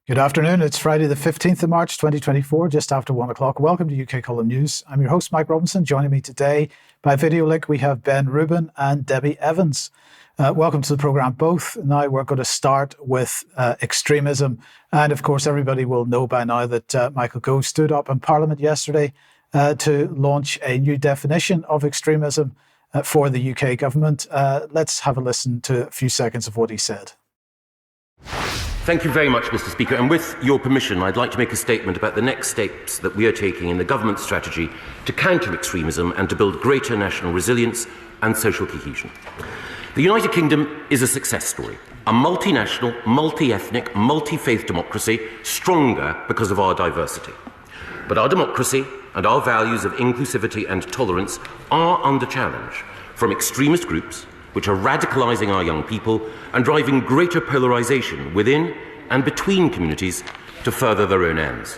Good afternoon. It's Friday the 15th of March 2024, just after 1 o'clock. Welcome to UK Column News. I'm your host, Mike Robinson. Joining me today by video link, we have Ben Rubin and Debi Evans. Welcome to the programme, both. Now we're going to start with extremism. And of course, everybody will know by now that Michael Gove stood up in Parliament yesterday to launch a new definition of extremism for the UK government. Let's have a listen to a few seconds of what he said. Thank you very much, Mr. Speaker. And with your permission, I'd like to make a statement about the next steps that we are taking in the government's strategy to counter extremism and to build greater national resilience and social cohesion. The United Kingdom is a success story, a multinational, multi-ethnic, multi-faith democracy, stronger because of our diversity. But our democracy and our values of inclusivity and tolerance are under challenge from extremist groups which are radicalising our young people and driving greater polarisation within and between communities to further their own ends.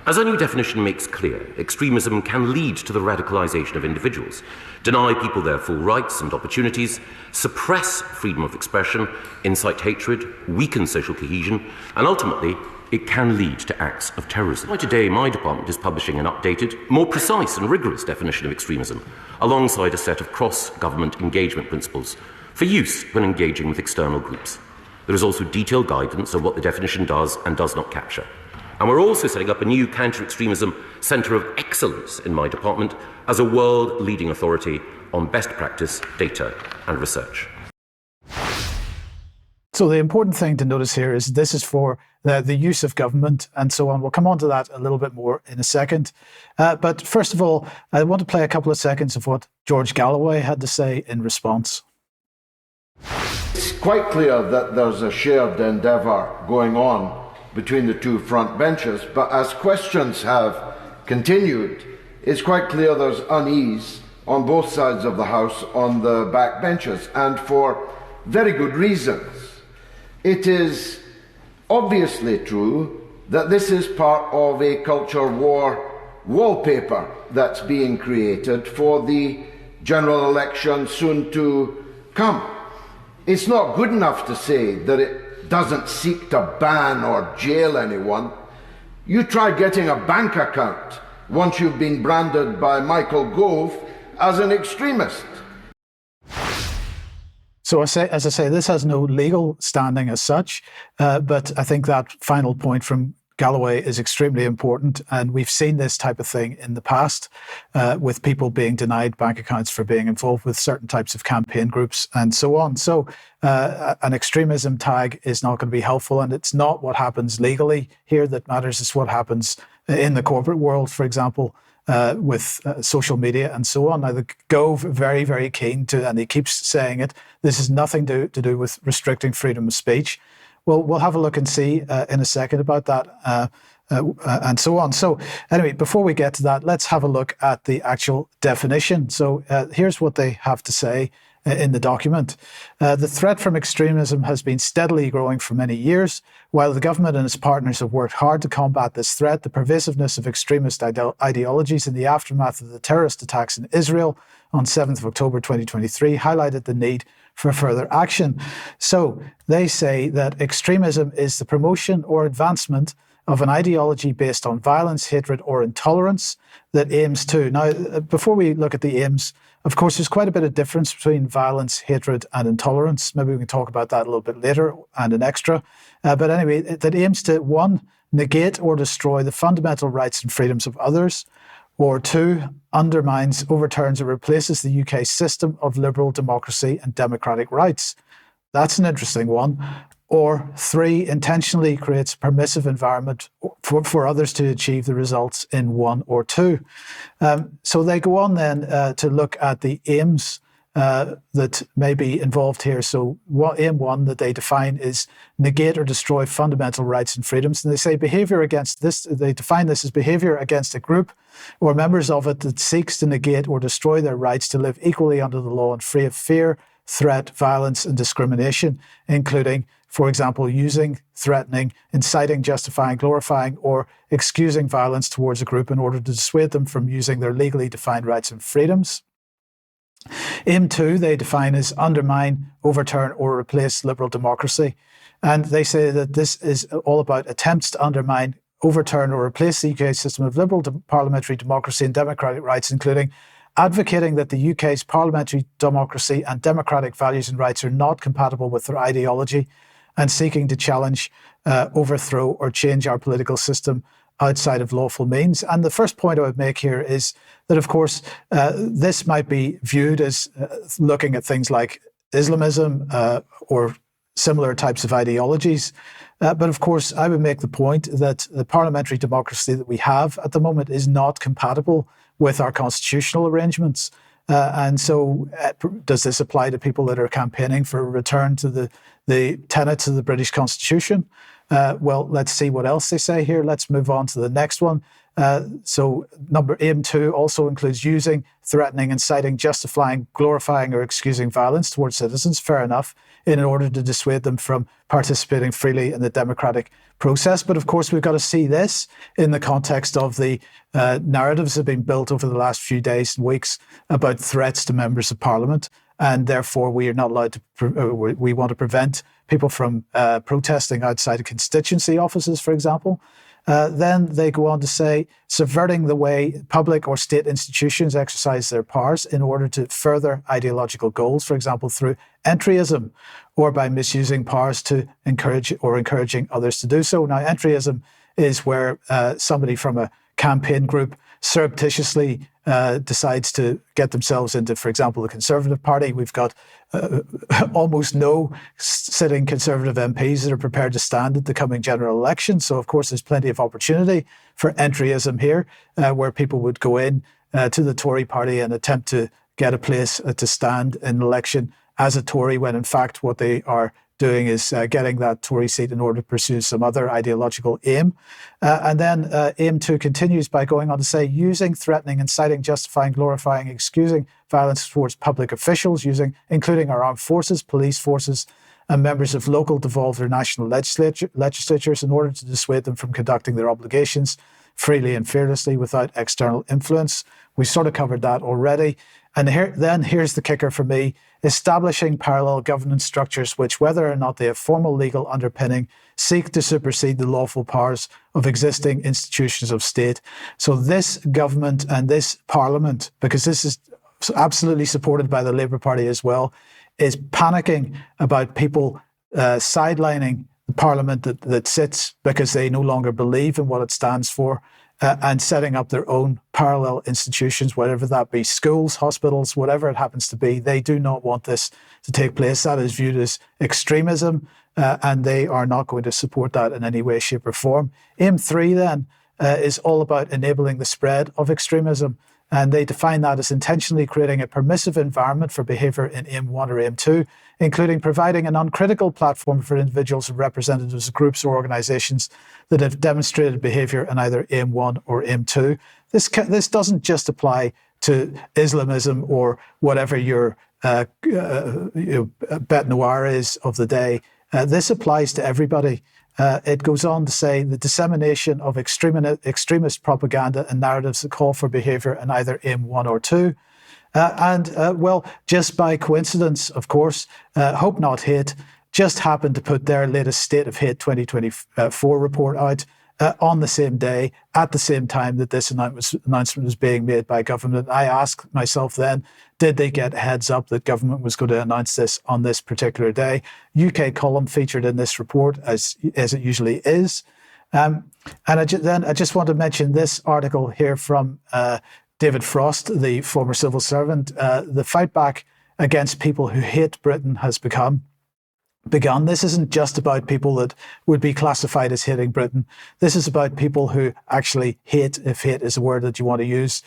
As our new definition makes clear, extremism can lead to the radicalisation of individuals, deny people their full rights and opportunities, suppress freedom of expression, incite hatred, weaken social cohesion, and ultimately, it can lead to acts of terrorism. Today, my department is publishing an updated, more precise and rigorous definition of extremism, alongside a set of cross-government engagement principles for use when engaging with external groups. There is also detailed guidance on what the definition does and does not capture. And we're also setting up a new counter-extremism centre of excellence in my department as a world-leading authority on best practice, data and research. So the important thing to notice here is this is for the use of government and so on. We'll come on to that a little bit more in a second. But first of all, I want to play a couple of seconds of what George Galloway had to say in response. It's quite clear that there's a shared endeavour going on between the two front benches, but as questions have continued, it's quite clear there's unease on both sides of the House on the back benches, and for very good reasons. It is obviously true that this is part of a culture war wallpaper that's being created for the general election soon to come. It's not good enough to say that it doesn't seek to ban or jail anyone. You try getting a bank account once you've been branded by Michael Gove as an extremist. So as I say, this has no legal standing as such, but I think that final point from Galloway is extremely important. And we've seen this type of thing in the past with people being denied bank accounts for being involved with certain types of campaign groups and so on. So an extremism tag is not going to be helpful. And it's not what happens legally here that matters. It's what happens in the corporate world, for example, with social media and so on. Now, the Gove very, very keen to, and he keeps saying it, this is nothing to do with restricting freedom of speech. Well, we'll have a look and see in a second about that and so on. So anyway, before we get to that, let's have a look at the actual definition. So here's what they have to say in the document. The threat from extremism has been steadily growing for many years. While the government and its partners have worked hard to combat this threat, the pervasiveness of extremist ideologies in the aftermath of the terrorist attacks in Israel on 7th of October 2023 highlighted the need for further action. So they say that extremism is the promotion or advancement of an ideology based on violence, hatred, or intolerance that aims to. Now, before we look at the aims, of course, there's quite a bit of difference between violence, hatred, and intolerance. Maybe we can talk about that a little bit later and an extra. But anyway, that aims to, 1, negate or destroy the fundamental rights and freedoms of others, or 2, undermines, overturns, or replaces the UK system of liberal democracy and democratic rights. That's an interesting one. Or 3, intentionally creates a permissive environment for others to achieve the results in 1 or 2. So they go on then to look at the aims that may be involved here. So aim 1 that they define is negate or destroy fundamental rights and freedoms. And they say behaviour against this, they define this as behaviour against a group or members of it that seeks to negate or destroy their rights to live equally under the law and free of fear, threat, violence and discrimination, including, for example, using, threatening, inciting, justifying, glorifying, or excusing violence towards a group in order to dissuade them from using their legally defined rights and freedoms. Aim 2, they define as undermine, overturn, or replace liberal democracy. And they say that this is all about attempts to undermine, overturn, or replace the UK system of liberal parliamentary democracy and democratic rights, including advocating that the UK's parliamentary democracy and democratic values and rights are not compatible with their ideology, and seeking to challenge, overthrow, or change our political system outside of lawful means. And the first point I would make here is that, of course, this might be viewed as looking at things like Islamism or similar types of ideologies. But of course, I would make the point that the parliamentary democracy that we have at the moment is not compatible with our constitutional arrangements. And so does this apply to people that are campaigning for a return to the tenets of the British Constitution? Well, let's see what else they say here. Let's move on to the next one. So aim 2 also includes using, threatening, inciting, justifying, glorifying, or excusing violence towards citizens. Fair enough, in order to dissuade them from participating freely in the democratic process. But of course, we've got to see this in the context of the narratives that have been built over the last few days and weeks about threats to members of Parliament. And therefore, we are not allowed to, we want to prevent people from protesting outside of constituency offices, for example. Then they go on to say, subverting the way public or state institutions exercise their powers in order to further ideological goals, for example, through entryism, or by misusing powers to encourage or encouraging others to do so. Now, entryism is where somebody from a campaign group surreptitiously decides to get themselves into, for example, the Conservative Party. We've got almost no sitting Conservative MPs that are prepared to stand at the coming general election. So, of course, there's plenty of opportunity for entryism here, where people would go in to the Tory party and attempt to get a place to stand in an election as a Tory, when in fact what they are doing is getting that Tory seat in order to pursue some other ideological aim. And then aim 2 continues by going on to say, using, threatening, inciting, justifying, glorifying, excusing violence towards public officials, including our armed forces, police forces, and members of local, devolved, or national legislatures in order to dissuade them from conducting their obligations freely and fearlessly without external influence. We sort of covered that already. And here's the kicker for me: establishing parallel governance structures which, whether or not they have formal legal underpinning, seek to supersede the lawful powers of existing institutions of state. So this government and this parliament, because this is absolutely supported by the Labour Party as well, is panicking about people sidelining the parliament that sits because they no longer believe in what it stands for, and setting up their own parallel institutions, whatever that be, schools, hospitals, whatever it happens to be. They do not want this to take place. That is viewed as extremism, and they are not going to support that in any way, shape or form. Aim 3 then is all about enabling the spread of extremism. And they define that as intentionally creating a permissive environment for behaviour in Aim 1 or Aim 2, including providing an uncritical platform for individuals and representatives of groups or organisations that have demonstrated behaviour in either Aim 1 or Aim 2. This doesn't just apply to Islamism or whatever your bête noire is of the day. This applies to everybody. It goes on to say the dissemination of extremist propaganda and narratives that call for behaviour in either Aim 1 or 2. Well, just by coincidence, of course, Hope Not Hate just happened to put their latest State of Hate 2024 report out on the same day, at the same time that this announcement was being made by government. I asked myself then, did they get heads up that government was going to announce this on this particular day? UK column featured in this report, as it usually is. And I just want to mention this article here from David Frost, the former civil servant. The fight back against people who hate Britain has begun. This isn't just about people that would be classified as hating Britain. This is about people who actually hate, if hate is a word that you want to use,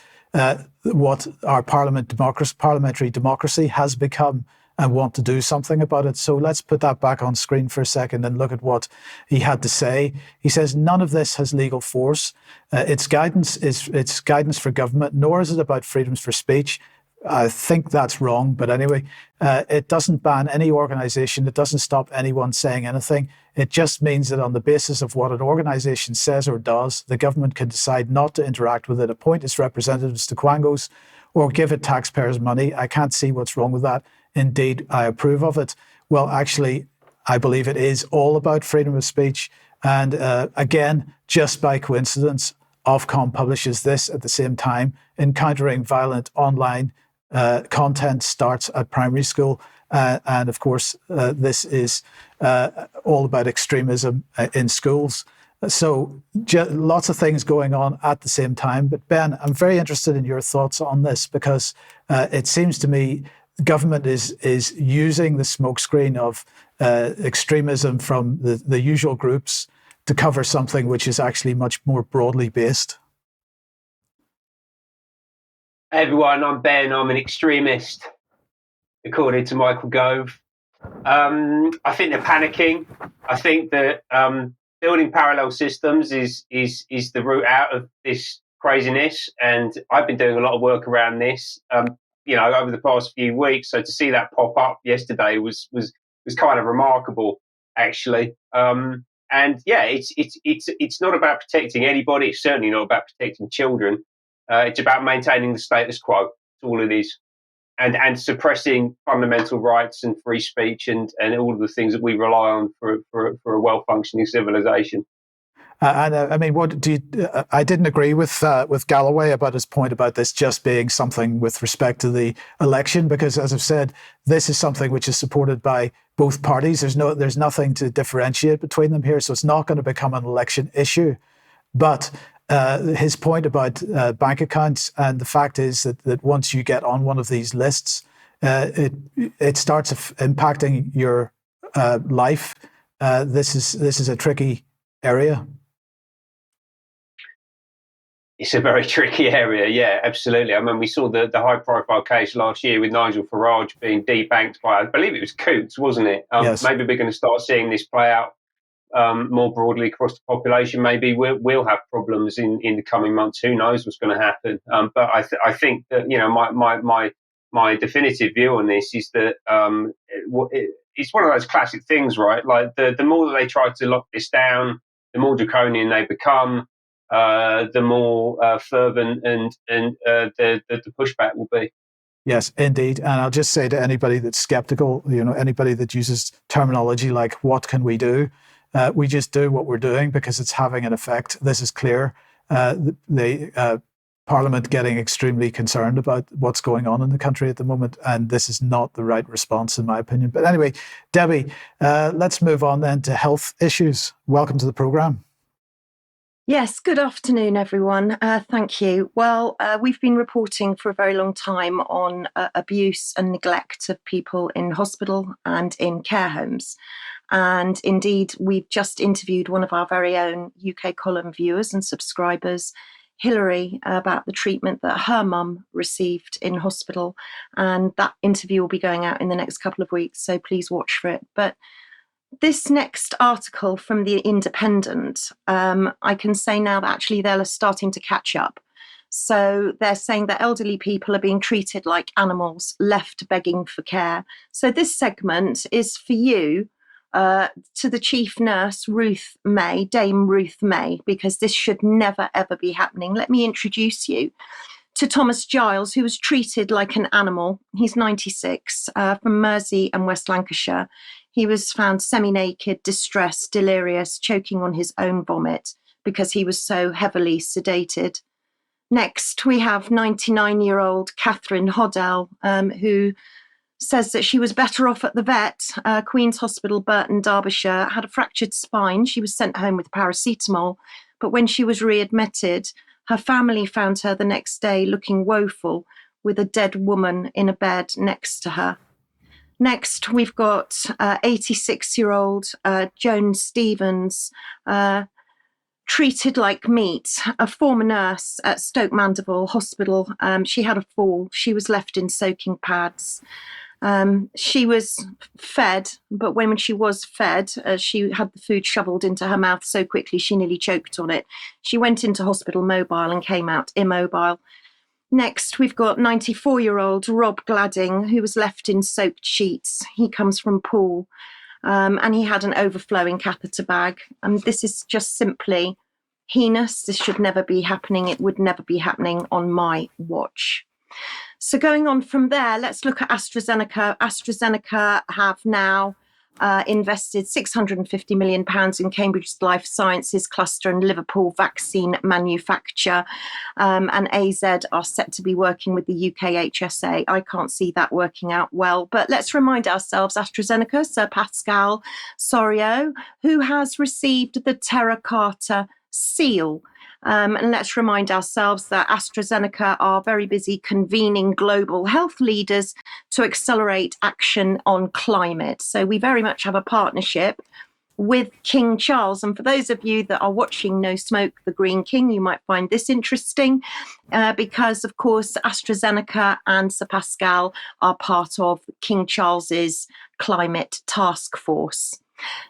what our parliamentary democracy has become, and want to do something about it. So let's put that back on screen for a second and look at what he had to say. He says, none of this has legal force. It's guidance for government, nor is it about freedoms for speech. I think that's wrong, but anyway, it doesn't ban any organisation. It doesn't stop anyone saying anything. It just means that on the basis of what an organisation says or does, the government can decide not to interact with it, appoint its representatives to quangos, or give it taxpayers' money. I can't see what's wrong with that. Indeed, I approve of it. Well, actually, I believe it is all about freedom of speech. And again, just by coincidence, Ofcom publishes this at the same time. Encountering violent online content starts at primary school. And of course, this is all about extremism in schools. So lots of things going on at the same time. But Ben, I'm very interested in your thoughts on this, because it seems to me government is using the smokescreen of extremism from the usual groups to cover something which is actually much more broadly based. Hey everyone, I'm Ben. I'm an extremist, according to Michael Gove. I think they're panicking. I think that building parallel systems is the route out of this craziness, and I've been doing a lot of work around this, over the past few weeks. So to see that pop up yesterday was kind of remarkable, actually. And yeah, it's not about protecting anybody. It's certainly not about protecting children. It's about maintaining the status quo. That's all it is. And suppressing fundamental rights and free speech and all of the things that we rely on for a well-functioning civilization. I mean, what do you? I didn't agree with Galloway about his point about this just being something with respect to the election, because, as I've said, this is something which is supported by both parties. There's nothing to differentiate between them here, so it's not going to become an election issue. But his point about bank accounts, and the fact is that once you get on one of these lists, it starts impacting your life. This is a tricky area. It's a very tricky area, yeah, absolutely. I mean, we saw the high-profile case last year with Nigel Farage being debanked by, I believe it was Coots, wasn't it? Yes. Maybe we're going to start seeing this play out more broadly across the population. Maybe we'll have problems in the coming months. Who knows what's going to happen? But I think that, my definitive view on this is that it's one of those classic things, right? Like the more that they try to lock this down, the more draconian they become. The more fervent and the pushback will be. Yes, indeed. And I'll just say to anybody that's skeptical, anybody that uses terminology like "what can we do," we just do what we're doing because it's having an effect. This is clear. The Parliament getting extremely concerned about what's going on in the country at the moment, and this is not the right response, in my opinion. But anyway, Debi, let's move on then to health issues. Welcome to the programme. Yes, good afternoon, everyone. Thank you. Well, we've been reporting for a very long time on abuse and neglect of people in hospital and in care homes. And indeed, we've just interviewed one of our very own UK column viewers and subscribers, Hilary, about the treatment that her mum received in hospital. And that interview will be going out in the next couple of weeks, so please watch for it. But this next article from The Independent, I can say now that actually they're starting to catch up. So they're saying that elderly people are being treated like animals, left begging for care. So this segment is for you, to the chief nurse, Dame Ruth May, because this should never, ever be happening. Let me introduce you to Thomas Giles, who was treated like an animal. He's 96, from Mersey and West Lancashire. He was found semi-naked, distressed, delirious, choking on his own vomit because he was so heavily sedated. Next, we have 99-year-old Catherine Hoddell, who says that she was better off at the vet. Queen's Hospital, Burton, Derbyshire, had a fractured spine. She was sent home with paracetamol, but when she was readmitted, her family found her the next day looking woeful with a dead woman in a bed next to her. Next, we've got 86-year-old Joan Stevens, treated like meat, a former nurse at Stoke Mandeville Hospital. She had a fall. She was left in soaking pads. She was fed, but when she was fed, she had the food shoveled into her mouth so quickly she nearly choked on it. She went into hospital mobile and came out immobile. Next, we've got 94-year-old Rob Gladding, who was left in soaked sheets. He comes from Poole, and he had an overflowing catheter bag. This is just simply heinous. This should never be happening. It would never be happening on my watch. So going on from there, let's look at AstraZeneca. AstraZeneca have now invested £650 million in Cambridge Life Sciences cluster and Liverpool vaccine manufacture. And AZ are set to be working with the UK HSA. I can't see that working out well. But let's remind ourselves, AstraZeneca, Sir Pascal Soriot, who has received the Terra Carta seal. And let's remind ourselves that AstraZeneca are very busy convening global health leaders to accelerate action on climate. So we very much have a partnership with King Charles. And for those of you that are watching No Smoke, the Green King, you might find this interesting because, of course, AstraZeneca and Sir Pascal are part of King Charles's climate task force.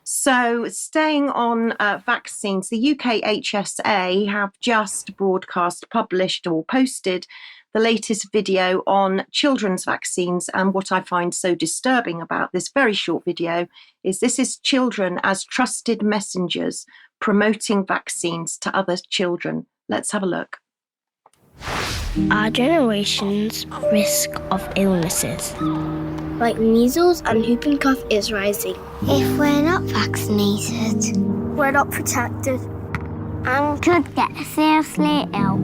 So staying on vaccines, the UK HSA have just published or posted the latest video on children's vaccines. And what I find so disturbing about this very short video is this is children as trusted messengers promoting vaccines to other children. Let's have a look. Our generation's risk of illnesses, like measles and whooping cough, is rising. If we're not vaccinated, We're not protected. and could get seriously ill.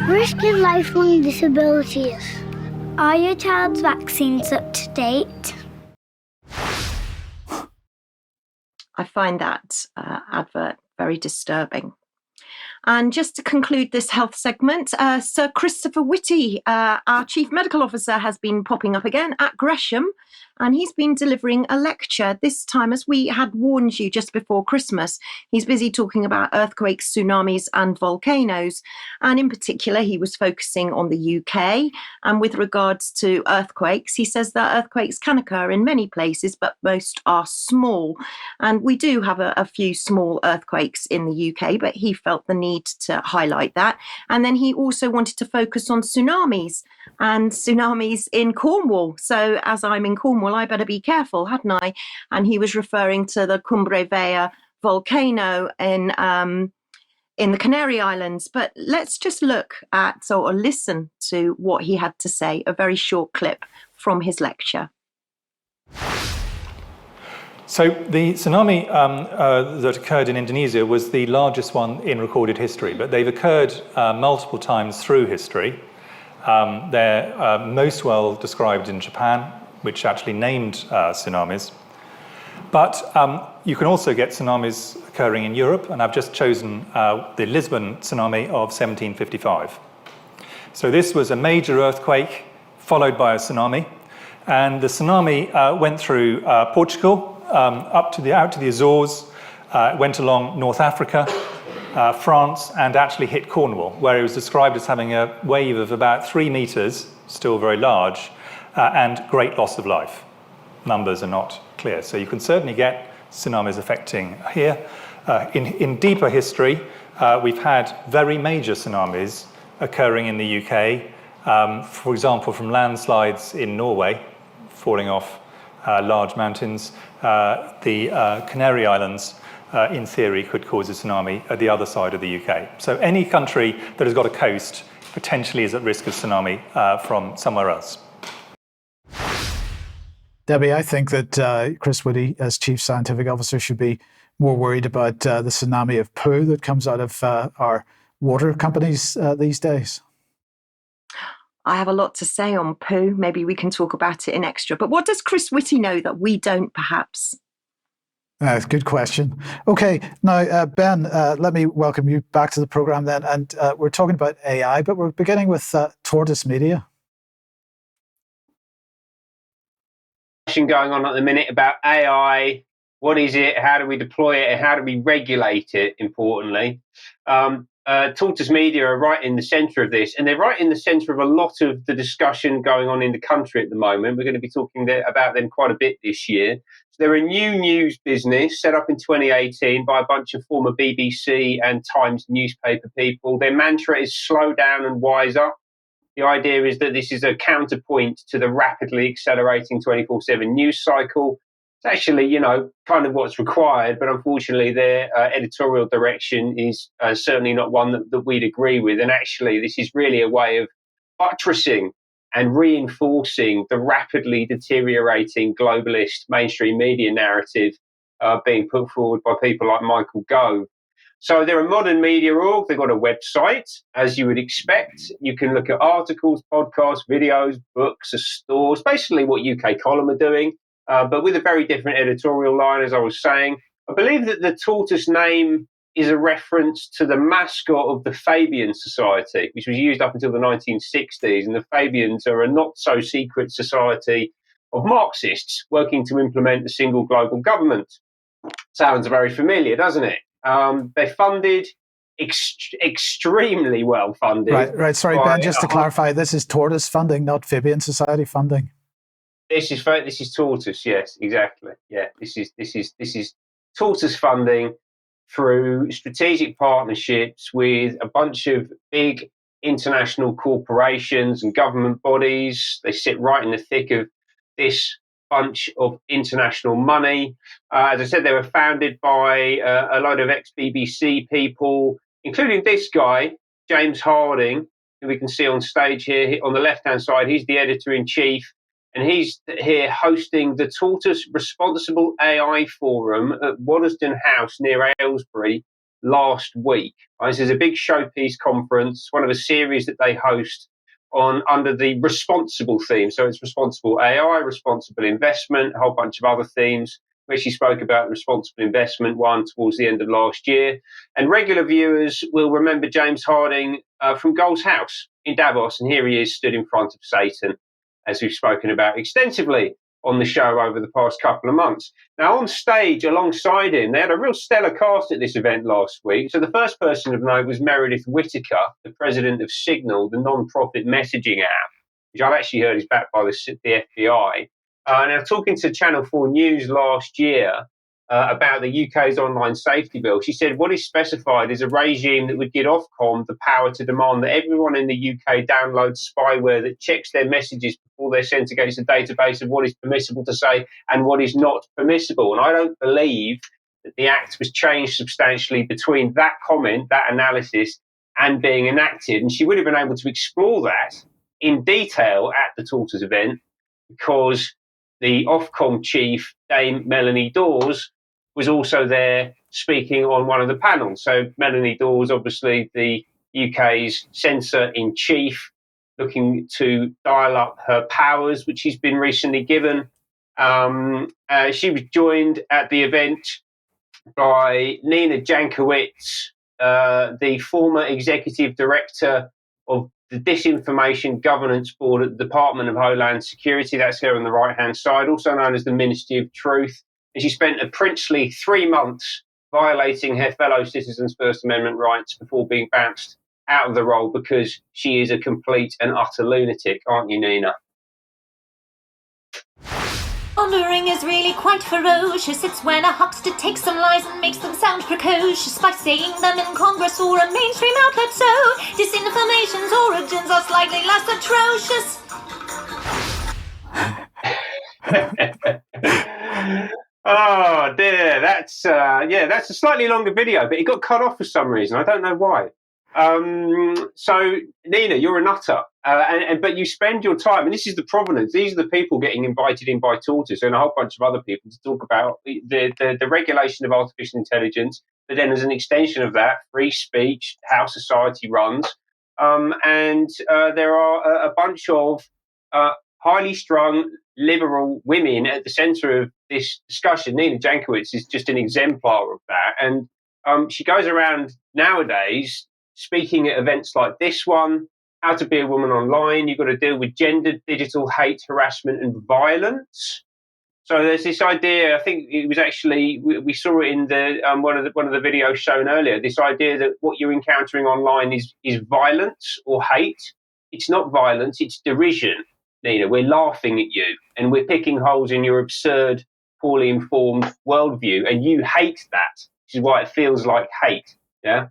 Risk of lifelong disabilities. Are your child's vaccines up to date? I find that advert very disturbing. And just to conclude this health segment, Sir Christopher Whitty, our Chief Medical Officer, has been popping up again at Gresham, and he's been delivering a lecture this time, as we had warned you just before Christmas. He's busy talking about earthquakes, tsunamis and volcanoes. And in particular, he was focusing on the UK. And with regards to earthquakes, he says that earthquakes can occur in many places, but most are small. And we do have a few small earthquakes in the UK, but he felt the need to highlight that. And then he also wanted to focus on tsunamis and tsunamis in Cornwall. So as I'm in Cornwall, I better be careful, hadn't I? And he was referring to the Cumbre Vella volcano in the Canary Islands. But let's just look at or listen to what he had to say, a very short clip from his lecture. So the tsunami that occurred in Indonesia was the largest one in recorded history, but they've occurred multiple times through history. They're most well described in Japan, which actually named tsunamis. But you can also get tsunamis occurring in Europe, and I've just chosen the Lisbon tsunami of 1755. So this was a major earthquake followed by a tsunami, and the tsunami went through Portugal, out to the Azores, went along North Africa, France, and actually hit Cornwall, where it was described as having a wave of about 3 meters, still very large, and great loss of life. Numbers are not clear. So you can certainly get tsunamis affecting here. In deeper history, we've had very major tsunamis occurring in the UK, for example, from landslides in Norway, falling off large mountains. The Canary Islands, in theory, could cause a tsunami at the other side of the UK. So any country that has got a coast potentially is at risk of tsunami from somewhere else. Debbie, I think that Chris Whitty, as Chief Scientific Officer, should be more worried about the tsunami of poo that comes out of our water companies these days. I have a lot to say on poo. Maybe we can talk about it in extra. But what does Chris Whitty know that we don't, perhaps? Good question. Okay, now, Ben, let me welcome you back to the programme then. And we're talking about AI, but we're beginning with Tortoise Media. Going on at the minute about AI. What is it? How do we deploy it? And how do we regulate it, importantly? Tortoise Media are right in the centre of this, and they're right in the centre of a lot of the discussion going on in the country at the moment. We're going to be talking about them quite a bit this year. So they're a new news business set up in 2018 by a bunch of former BBC and Times newspaper people. Their mantra is slow down and wise up. The idea is that this is a counterpoint to the rapidly accelerating 24/7 news cycle. It's actually, kind of what's required, but unfortunately their editorial direction is certainly not one that we'd agree with. And actually, this is really a way of buttressing and reinforcing the rapidly deteriorating globalist mainstream media narrative being put forward by people like Michael Gove. So they're a modern media org. They've got a website, as you would expect. You can look at articles, podcasts, videos, books, stores, basically what UK Column are doing, but with a very different editorial line, as I was saying. I believe that the Tortoise name is a reference to the mascot of the Fabian Society, which was used up until the 1960s. And the Fabians are a not-so-secret society of Marxists working to implement a single global government. Sounds very familiar, doesn't it? They're funded, extremely well funded. Right. Sorry, Ben, just to clarify, this is Tortoise funding, not Fabian Society funding. This is Tortoise, yes, exactly. Yeah, this is Tortoise funding through strategic partnerships with a bunch of big international corporations and government bodies. They sit right in the thick of this bunch of international money. As I said, they were founded by a load of ex-BBC people, including this guy, James Harding, who we can see on stage here on the left-hand side. He's the editor-in-chief, and he's here hosting the Tortoise Responsible AI Forum at Waddesdon House near Aylesbury last week. This is a big showpiece conference, one of a series that they host under the responsible theme. So it's responsible AI, responsible investment, a whole bunch of other themes. We actually spoke about responsible investment one towards the end of last year. And regular viewers will remember James Harding from Gold's House in Davos. And here he is stood in front of Satan, as we've spoken about extensively on the show over the past couple of months. Now, on stage alongside him, they had a real stellar cast at this event last week. So the first person of note was Meredith Whittaker, the president of Signal, the non-profit messaging app, which I've actually heard is backed by the FBI. Now, talking to Channel 4 News last year about the UK's online safety bill, she said what is specified is a regime that would give Ofcom the power to demand that everyone in the UK download spyware that checks their messages before they're sent against a database of what is permissible to say and what is not permissible. And I don't believe that the Act was changed substantially between that comment, that analysis, and being enacted. And she would have been able to explore that in detail at the Tortoise event, because the Ofcom chief, Dame Melanie Dawes, was also there speaking on one of the panels. So Melanie Dawes, obviously the UK's censor-in-chief, looking to dial up her powers, which she's been recently given. She was joined at the event by Nina Jankowicz, the former executive director of the Disinformation Governance Board at the Department of Homeland Security. That's her on the right-hand side, also known as the Ministry of Truth. And she spent a princely 3 months violating her fellow citizens' First Amendment rights before being bounced out of the role because she is a complete and utter lunatic, aren't you, Nina? Pondering is really quite ferocious. It's when a huckster takes some lies and makes them sound precocious by saying them in Congress or a mainstream outlet. So disinformation's origins are slightly less atrocious. Oh dear, that's a slightly longer video, but it got cut off for some reason. I don't know why. So Nina, you're a nutter, but you spend your time, and this is the provenance. These are the people getting invited in by Tortoise and a whole bunch of other people to talk about the regulation of artificial intelligence. But then, as an extension of that, free speech, how society runs, and there are a bunch of highly strung liberal women at the centre of this discussion. Nina Jankowicz is just an exemplar of that, and she goes around nowadays speaking at events like this one, how to be a woman online. You've got to deal with gendered digital hate, harassment, and violence. So there's this idea. I think it was actually we saw it in the one of the videos shown earlier. This idea that what you're encountering online is violence or hate. It's not violence. It's derision. Nina, we're laughing at you and we're picking holes in your absurd, poorly informed worldview, and you hate that, which is why it feels like hate. Yeah.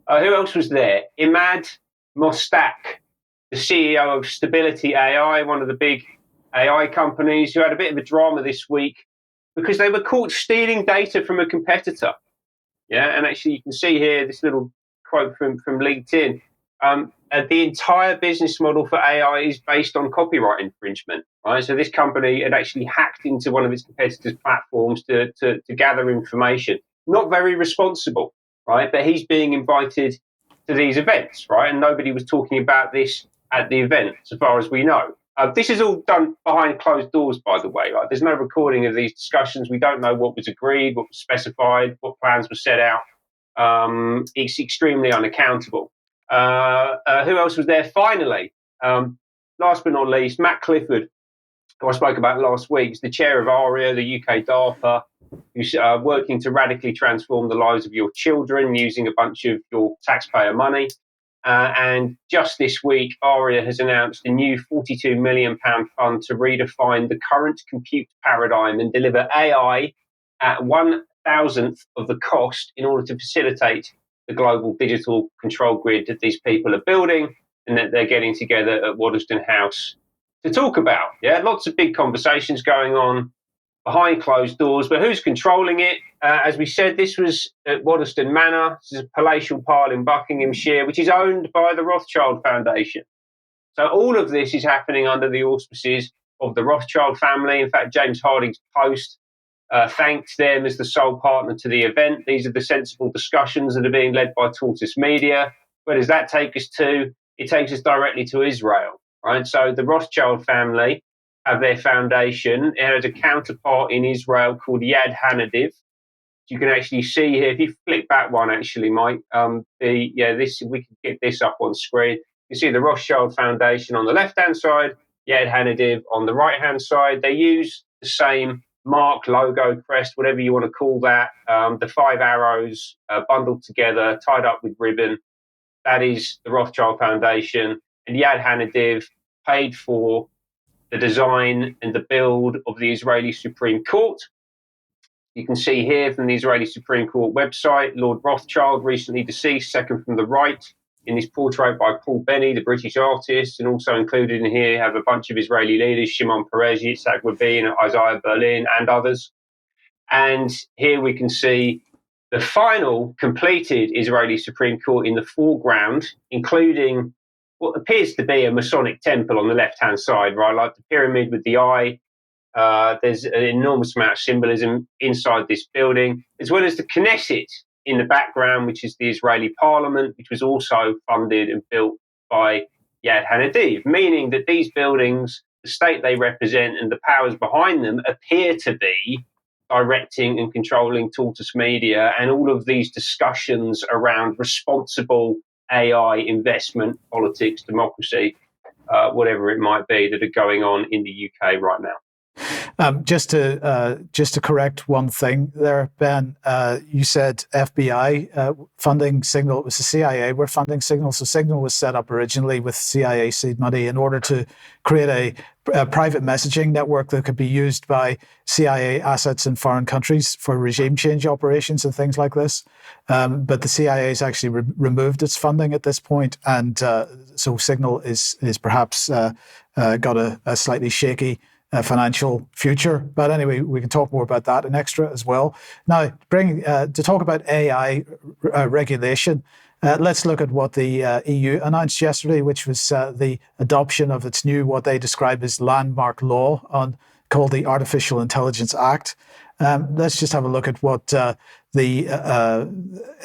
Who else was there? Imad Mostak, the CEO of Stability AI, one of the big AI companies, who had a bit of a drama this week because they were caught stealing data from a competitor. Yeah, and actually you can see here this little quote from LinkedIn. The entire business model for AI is based on copyright infringement, right? So this company had actually hacked into one of its competitors' platforms to gather information. Not very responsible, right? But he's being invited to these events, right? And nobody was talking about this at the event, so far as we know. This is all done behind closed doors, by the way. Like, there's no recording of these discussions. We don't know what was agreed, what was specified, what plans were set out. It's extremely unaccountable. Who else was there? Finally, last but not least, Matt Clifford, who I spoke about last week, is the chair of ARIA, the UK DARPA, who's working to radically transform the lives of your children using a bunch of your taxpayer money. And just this week, ARIA has announced a new £42 million fund to redefine the current compute paradigm and deliver AI at 1,000th of the cost in order to facilitate the global digital control grid that these people are building and that they're getting together at Waddesdon House to talk about. Yeah, lots of big conversations going on behind closed doors, but who's controlling it? As we said, this was at Waddesdon Manor. This is a palatial pile in Buckinghamshire, which is owned by the Rothschild Foundation. So all of this is happening under the auspices of the Rothschild family. In fact, James Harding's post thanked them as the sole partner to the event. These are the sensible discussions that are being led by Tortoise Media. Where does that take us to? It takes us directly to Israel, right? So the Rothschild family have their foundation. It has a counterpart in Israel called Yad Hanadiv. You can actually see here, if you flick back one, actually, Mike, we can get this up on screen. You see the Rothschild Foundation on the left-hand side, Yad Hanadiv on the right-hand side. They use the same mark, logo, crest, whatever you want to call that. The 5 arrows bundled together, tied up with ribbon. That is the Rothschild Foundation. And Yad Hanadiv paid for the design and the build of the Israeli Supreme Court. You can see here from the Israeli Supreme Court website, Lord Rothschild, recently deceased, second from the right, in this portrait by Paul Benny, the British artist, and also included in here have a bunch of Israeli leaders, Shimon Peres, Yitzhak Rabin, Isaiah Berlin, and others. And here we can see the final completed Israeli Supreme Court in the foreground, including what appears to be a Masonic temple on the left-hand side, right? Like the pyramid with the eye. There's an enormous amount of symbolism inside this building, as well as the Knesset in the background, which is the Israeli parliament, which was also funded and built by Yad Hanadiv, meaning that these buildings, the state they represent and the powers behind them appear to be directing and controlling Tortoise Media and all of these discussions around responsible AI investment, politics, democracy, whatever it might be, that are going on in the UK right now. Just to correct one thing there, Ben, you said FBI funding Signal. It was the CIA were funding Signal. So Signal was set up originally with CIA seed money in order to create a private messaging network that could be used by CIA assets in foreign countries for regime change operations and things like this. But the CIA has actually removed its funding at this point, and so Signal is perhaps got a slightly shaky financial future. But anyway, we can talk more about that in extra as well. Now, to talk about AI regulation, let's look at what the EU announced yesterday, which was the adoption of its new, what they describe as landmark law called the Artificial Intelligence Act. Let's just have a look at what the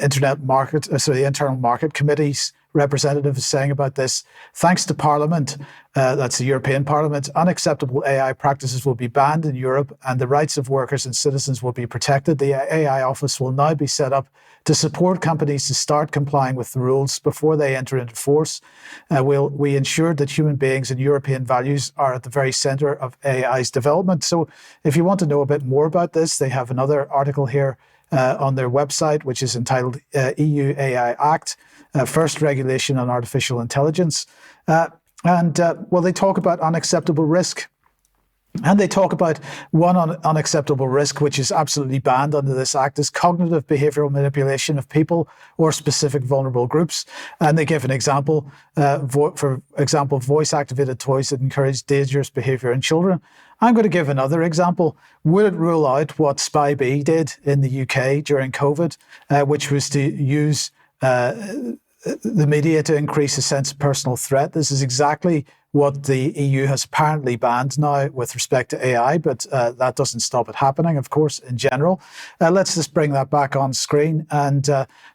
Internal Market Committee's representative is saying about this. Thanks to Parliament, that's the European Parliament, unacceptable AI practices will be banned in Europe and the rights of workers and citizens will be protected. The AI office will now be set up to support companies to start complying with the rules before they enter into force. We ensured that human beings and European values are at the very center of AI's development. So if you want to know a bit more about this, they have another article here on their website, which is entitled EU AI Act, First Regulation on Artificial Intelligence. They talk about unacceptable risk. And they talk about one unacceptable risk, which is absolutely banned under this act, is cognitive behavioral manipulation of people or specific vulnerable groups. And they give an example, for example, voice-activated toys that encourage dangerous behavior in children. I'm going to give another example. Would it rule out what SpyBee did in the UK during COVID, which was to use the media to increase a sense of personal threat. This is exactly what the EU has apparently banned now with respect to AI, but that doesn't stop it happening, of course, in general. Let's just bring that back on screen and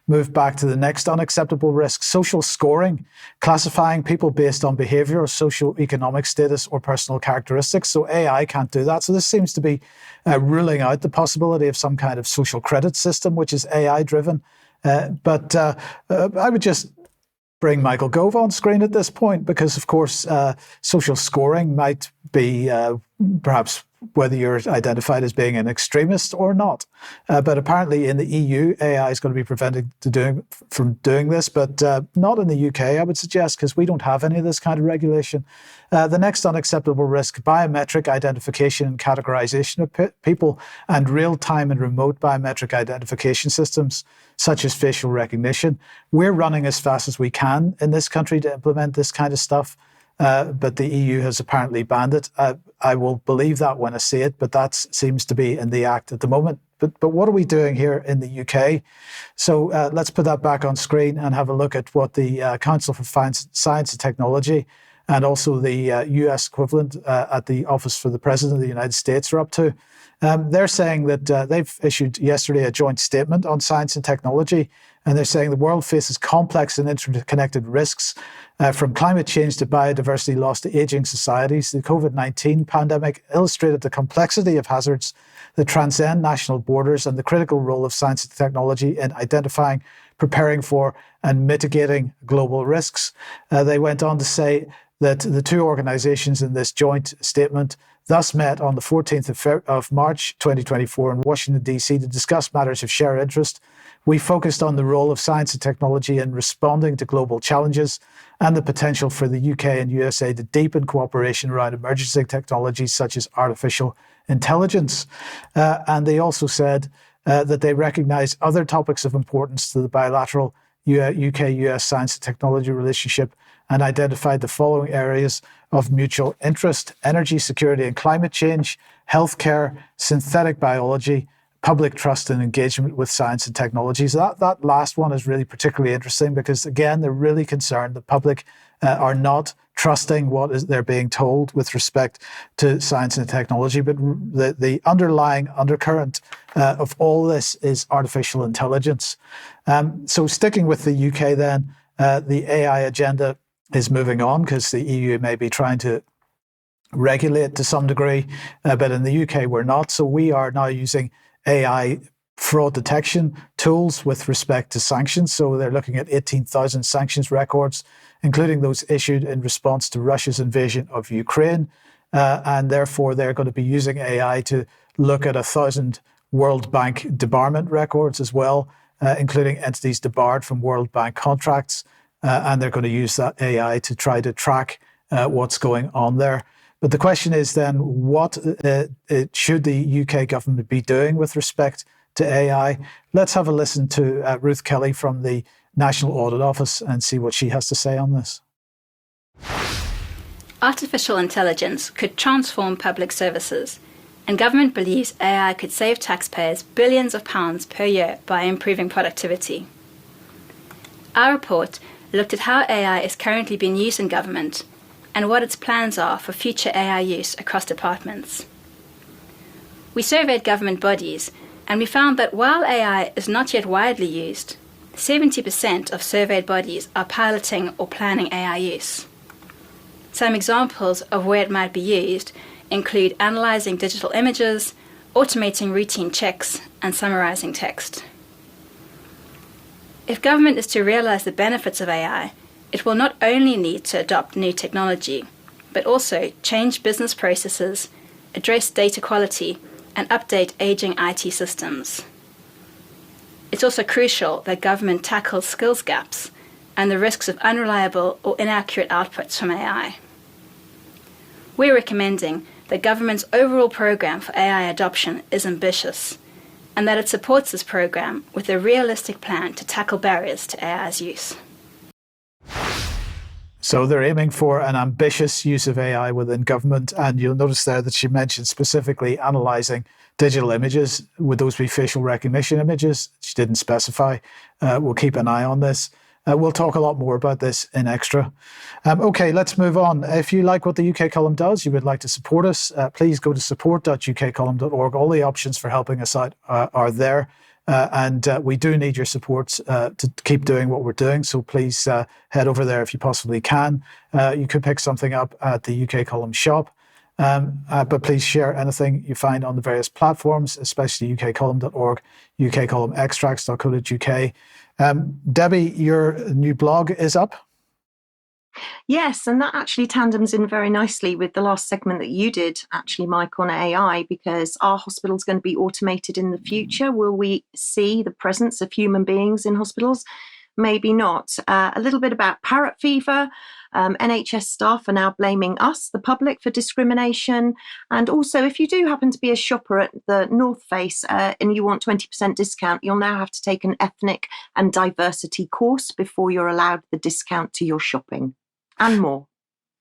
move back to the next unacceptable risk: social scoring, classifying people based on behavior or socio-economic status or personal characteristics. So AI can't do that. So this seems to be ruling out the possibility of some kind of social credit system, which is AI-driven. But I would just bring Michael Gove on screen at this point, because, of course, social scoring might be perhaps whether you're identified as being an extremist or not. But apparently in the EU, AI is going to be prevented from doing this, but not in the UK, I would suggest, because we don't have any of this kind of regulation. The next unacceptable risk: biometric identification and categorization of people, and real-time and remote biometric identification systems, such as facial recognition. We're running as fast as we can in this country to implement this kind of stuff. But the EU has apparently banned it. I will believe that when I see it, but that seems to be in the act at the moment. But what are we doing here in the UK? So let's put that back on screen and have a look at what the Council for Science and Technology and also the US equivalent at the Office for the President of the United States are up to. They're saying that they've issued yesterday a joint statement on science and technology, and they're saying the world faces complex and interconnected risks, from climate change to biodiversity loss to aging societies. The COVID-19 pandemic illustrated the complexity of hazards that transcend national borders and the critical role of science and technology in identifying, preparing for, and mitigating global risks. They went on to say that the two organizations in this joint statement thus met on the 14th of March 2024 in Washington, D.C. to discuss matters of shared interest. We focused on the role of science and technology in responding to global challenges and the potential for the UK and USA to deepen cooperation around emerging technologies such as artificial intelligence. And they also said that they recognize other topics of importance to the bilateral UK-US science and technology relationship, and identified the following areas of mutual interest: energy security and climate change, healthcare, synthetic biology, public trust and engagement with science and technologies. That last one is really particularly interesting because, again, they're really concerned the public are not trusting they're being told with respect to science and technology. But the underlying undercurrent of all this is artificial intelligence. So sticking with the UK then, the AI agenda is moving on because the EU may be trying to regulate to some degree, but in the UK we're not. So we are now using AI fraud detection tools with respect to sanctions. So they're looking at 18,000 sanctions records, including those issued in response to Russia's invasion of Ukraine. And therefore, they're going to be using AI to look at 1,000 World Bank debarment records as well, including entities debarred from World Bank contracts. And they're going to use that AI to try to track what's going on there. But the question is then, what should the UK government be doing with respect to AI? Let's have a listen to Ruth Kelly from the National Audit Office and see what she has to say on this. Artificial intelligence could transform public services, and government believes AI could save taxpayers billions of pounds per year by improving productivity. Our report looked at how AI is currently being used in government and what its plans are for future AI use across departments. We surveyed government bodies, and we found that while AI is not yet widely used, 70% of surveyed bodies are piloting or planning AI use. Some examples of where it might be used include analyzing digital images, automating routine checks, and summarizing text. If government is to realize the benefits of AI, it will not only need to adopt new technology, but also change business processes, address data quality, and update aging IT systems. It's also crucial that government tackles skills gaps and the risks of unreliable or inaccurate outputs from AI. We're recommending that government's overall programme for AI adoption is ambitious, and that it supports this programme with a realistic plan to tackle barriers to AI's use. So they're aiming for an ambitious use of AI within government, and you'll notice there that she mentioned specifically analysing digital images. Would those be facial recognition images? She didn't specify. We'll keep an eye on this. We'll talk a lot more about this in Extra. Okay, let's move on. If you like what the UK Column does, you would like to support us, please go to support.ukcolumn.org. All the options for helping us out are there. And we do need your support to keep doing what we're doing. So please head over there if you possibly can. You could pick something up at the UK Column shop. But please share anything you find on the various platforms, especially ukcolumn.org, ukcolumnextracts.co.uk. Debi, your new blog is up. Yes, and that actually tandems in very nicely with the last segment that you did, actually, Mike, on AI, because are hospitals going to be automated in the future? Will we see the presence of human beings in hospitals? Maybe not. A little bit about parrot fever. NHS staff are now blaming us, the public, for discrimination. And also, if you do happen to be a shopper at the North Face and you want 20% discount, you'll now have to take an ethnic and diversity course before you're allowed the discount to your shopping. And more.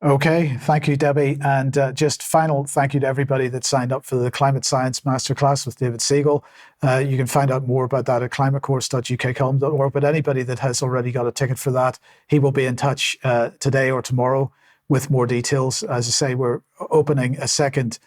Okay, thank you, Debi. And just final thank you to everybody that signed up for the Climate Science Masterclass with David Siegel. You can find out more about that at climatecourse.ukcolumn.org. But anybody that has already got a ticket for that, he will be in touch today or tomorrow with more details. As I say, we're opening a second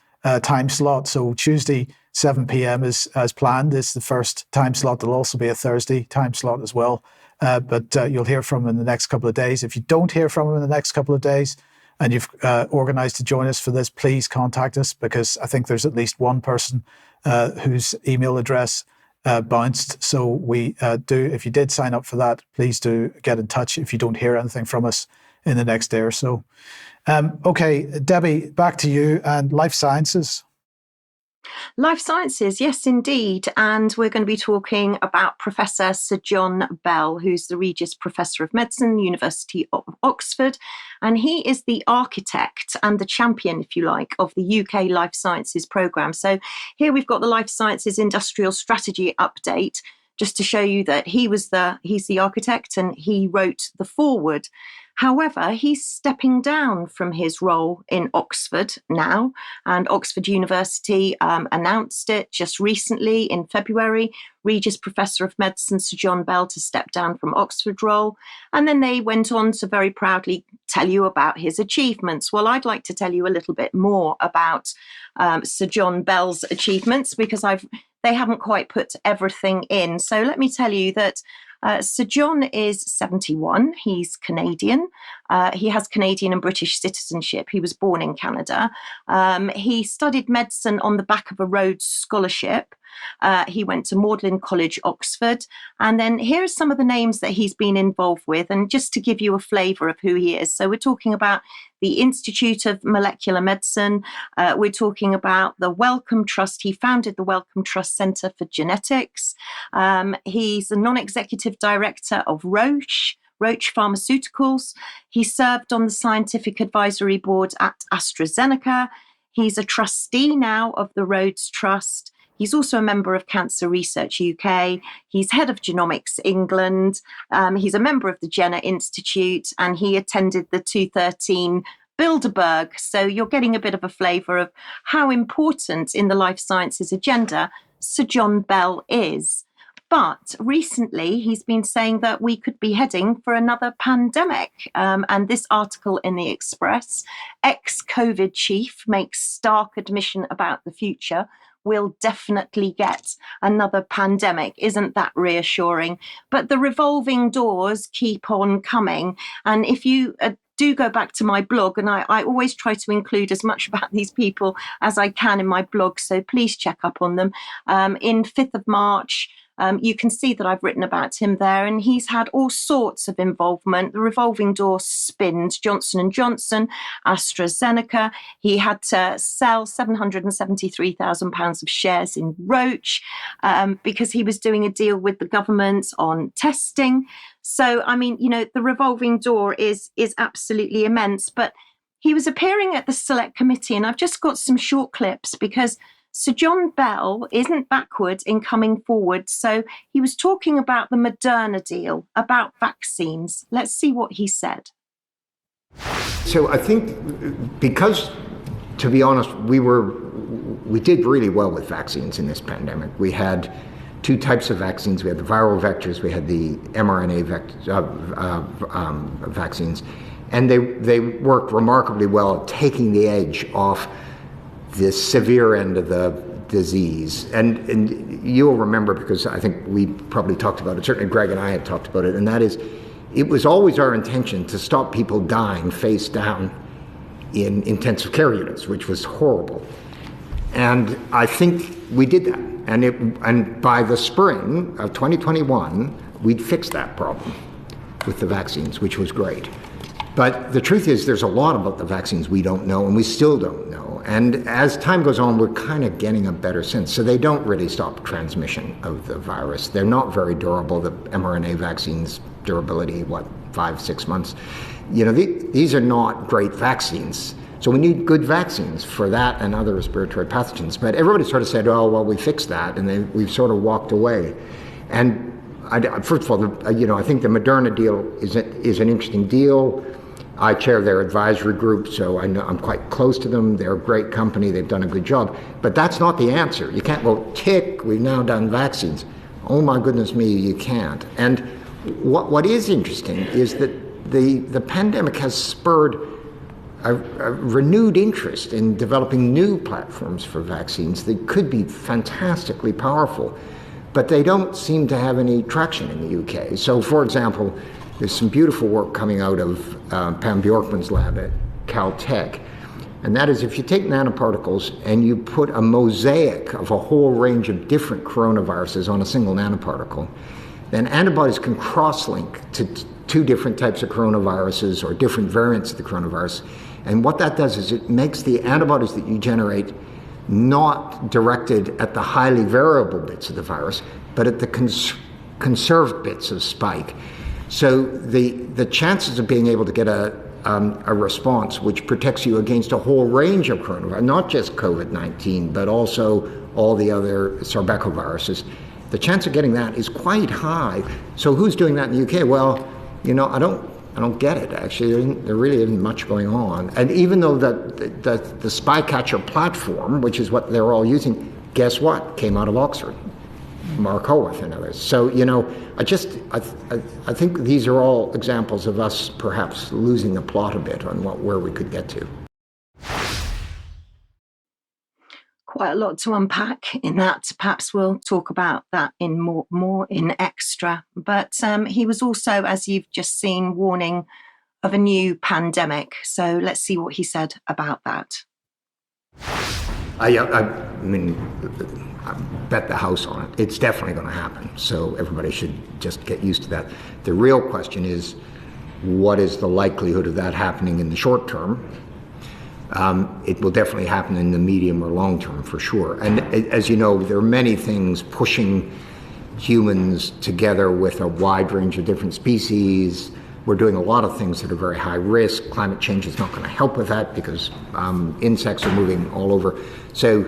time slot. So Tuesday, 7 p.m. is as planned is the first time slot. There'll also be a Thursday time slot as well. But you'll hear from him in the next couple of days. If you don't hear from him in the next couple of days and you've organised to join us for this, please contact us, because I think there's at least one person whose email address bounced. So we if you did sign up for that, please do get in touch if you don't hear anything from us in the next day or so. Okay, Debi, back to you and life sciences. Life sciences, yes, indeed. And we're going to be talking about Professor Sir John Bell, who's the Regius Professor of Medicine, University of Oxford. And he is the architect and the champion, if you like, of the UK Life Sciences programme. So here we've got the Life Sciences Industrial Strategy update, just to show you that he's the architect and he wrote the foreword. However, he's stepping down from his role in Oxford now, and Oxford University announced it just recently in February. Regius Professor of Medicine Sir John Bell to step down from Oxford role. And then they went on to very proudly tell you about his achievements. Well, I'd like to tell you a little bit more about Sir John Bell's achievements, because they haven't quite put everything in. So let me tell you that Sir John is 71. He's Canadian. He has Canadian and British citizenship. He was born in Canada. He studied medicine on the back of a Rhodes Scholarship. He went to Magdalen College, Oxford. And then here are some of the names that he's been involved with, and just to give you a flavour of who he is. So we're talking about the Institute of Molecular Medicine. We're talking about the Wellcome Trust. He founded the Wellcome Trust Centre for Genetics. He's the non-executive director of Roche Pharmaceuticals. He served on the scientific advisory board at AstraZeneca. He's a trustee now of the Rhodes Trust. He's also a member of Cancer Research UK. He's head of Genomics England. He's a member of the Jenner Institute, and he attended the 2013 Bilderberg. So you're getting a bit of a flavour of how important in the life sciences agenda Sir John Bell is. But recently, he's been saying that we could be heading for another pandemic. And this article in the Express, ex-COVID chief makes stark admission about the future. We'll definitely get another pandemic. Isn't that reassuring? But the revolving doors keep on coming. And if you do go back to my blog, and I always try to include as much about these people as I can in my blog, so please check up on them. In 5th of March, you can see that I've written about him there, and he's had all sorts of involvement. The revolving door spins. Johnson & Johnson, AstraZeneca. He had to sell £773,000 of shares in Roche because he was doing a deal with the government on testing. So, I mean, the revolving door is absolutely immense. But he was appearing at the Select Committee, and I've just got some short clips because Sir John Bell isn't backward in coming forward. So he was talking about the Moderna deal, about vaccines. Let's see what he said. So I think because, to be honest, we did really well with vaccines in this pandemic. We had two types of vaccines. We had the viral vectors, we had the mRNA vaccines, and they worked remarkably well at taking the edge off the severe end of the disease. And you'll remember, because I think we probably talked about it, certainly Greg and I had talked about it, and that is, it was always our intention to stop people dying face down in intensive care units, which was horrible. And I think we did that. And by the spring of 2021, we'd fixed that problem with the vaccines, which was great. But the truth is, there's a lot about the vaccines we don't know, and we still don't know. And as time goes on, we're kind of getting a better sense. So they don't really stop transmission of the virus. They're not very durable. The mRNA vaccines, durability, 5-6 months? These are not great vaccines. So we need good vaccines for that and other respiratory pathogens. But everybody sort of said, oh, well, we fixed that, and we've sort of walked away. And first of all, I think the Moderna deal is an interesting deal. I chair their advisory group, so I'm quite close to them. They're a great company. They've done a good job. But that's not the answer. You can't go, tick, we've now done vaccines. Oh, my goodness me, you can't. And what is interesting is that the pandemic has spurred a renewed interest in developing new platforms for vaccines that could be fantastically powerful, but they don't seem to have any traction in the UK. So, for example, there's some beautiful work coming out of Pam Bjorkman's lab at Caltech, and that is, if you take nanoparticles and you put a mosaic of a whole range of different coronaviruses on a single nanoparticle, then antibodies can cross-link to two different types of coronaviruses or different variants of the coronavirus. And what that does is it makes the antibodies that you generate not directed at the highly variable bits of the virus, but at the conserved bits of spike. So the chances of being able to get a response which protects you against a whole range of coronavirus, not just COVID-19, but also all the other sarbecoviruses, the chance of getting that is quite high. So who's doing that in the UK? Well, I don't get it, actually. There really isn't much going on. And even though the Spycatcher platform, which is what they're all using, guess what? Came out of Oxford. Mark Howarth and others. So, I think these are all examples of us perhaps losing the plot a bit on where we could get to. Quite a lot to unpack in that. Perhaps we'll talk about that in more in extra. But he was also, as you've just seen, warning of a new pandemic. So let's see what he said about that. I bet the house on it. It's definitely going to happen. So everybody should just get used to that. The real question is, what is the likelihood of that happening in the short term? It will definitely happen in the medium or long term, for sure. And as you know, there are many things pushing humans together with a wide range of different species. We're doing a lot of things that are very high risk. Climate change is not going to help with that because insects are moving all over. So,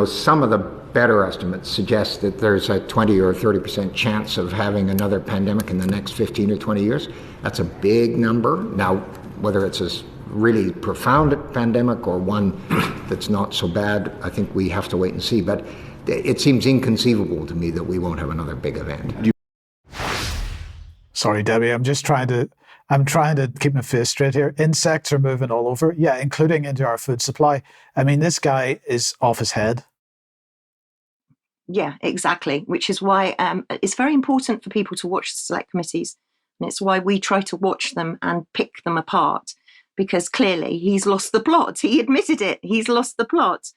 some of the better estimates suggest that there's a 20 or 30% chance of having another pandemic in the next 15 or 20 years. That's a big number. Now, whether it's a really profound pandemic or one that's not so bad, I think we have to wait and see. But it seems inconceivable to me that we won't have another big event. Sorry, Debbie, I'm trying to keep my face straight here. Insects are moving all over, yeah, including into our food supply. I mean, this guy is off his head. Yeah, exactly, which is why it's very important for people to watch the select committees. And it's why we try to watch them and pick them apart, because clearly he's lost the plot. He admitted it. He's lost the plot.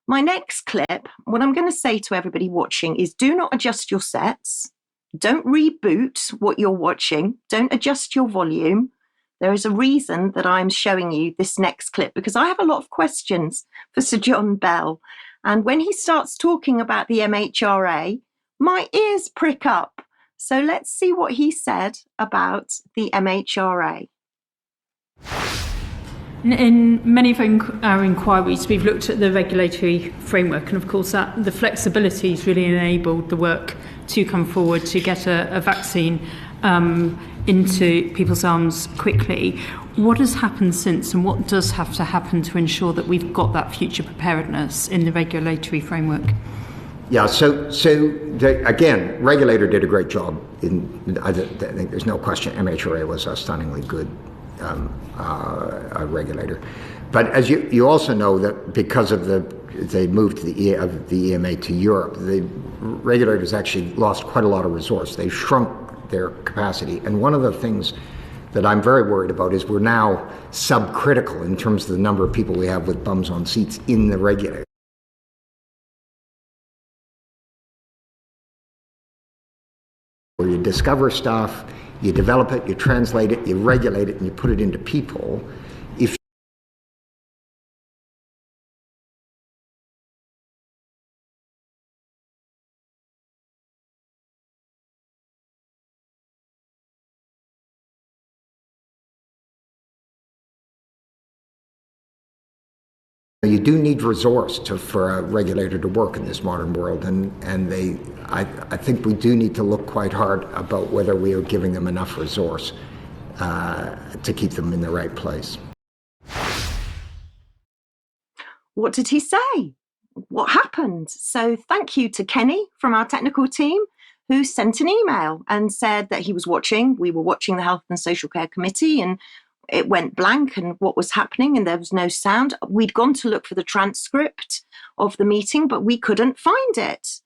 My next clip, what I'm going to say to everybody watching is, do not adjust your sets. Don't reboot what you're watching. Don't adjust your volume. There is a reason that I'm showing you this next clip, because I have a lot of questions for Sir John Bell. And when he starts talking about the MHRA, my ears prick up. So let's see what he said about the MHRA. In many of our inquiries, we've looked at the regulatory framework, and of course that the flexibility has really enabled the work to come forward to get a vaccine into people's arms quickly. What has happened since, and what does have to happen to ensure that we've got that future preparedness in the regulatory framework? Yeah, again, regulator did a great job. I think there's no question MHRA was a stunningly good regulator. But as you also know that because of they moved the EMA to Europe, the regulators actually lost quite a lot of resource. They shrunk their capacity. And one of the things that I'm very worried about is we're now subcritical in terms of the number of people we have with bums on seats in the regulator. Where you discover stuff, you develop it, you translate it, you regulate it, and you put it into people. If you do need resource for a regulator to work in this modern world, and I think we do need to look quite hard about whether we are giving them enough resource to keep them in the right place. What did he say? What happened? So thank you to Kenny from our technical team, who sent an email and said that we were watching the Health and Social Care Committee, and it went blank and what was happening, and there was no sound. We'd gone to look for the transcript of the meeting, but we couldn't find it.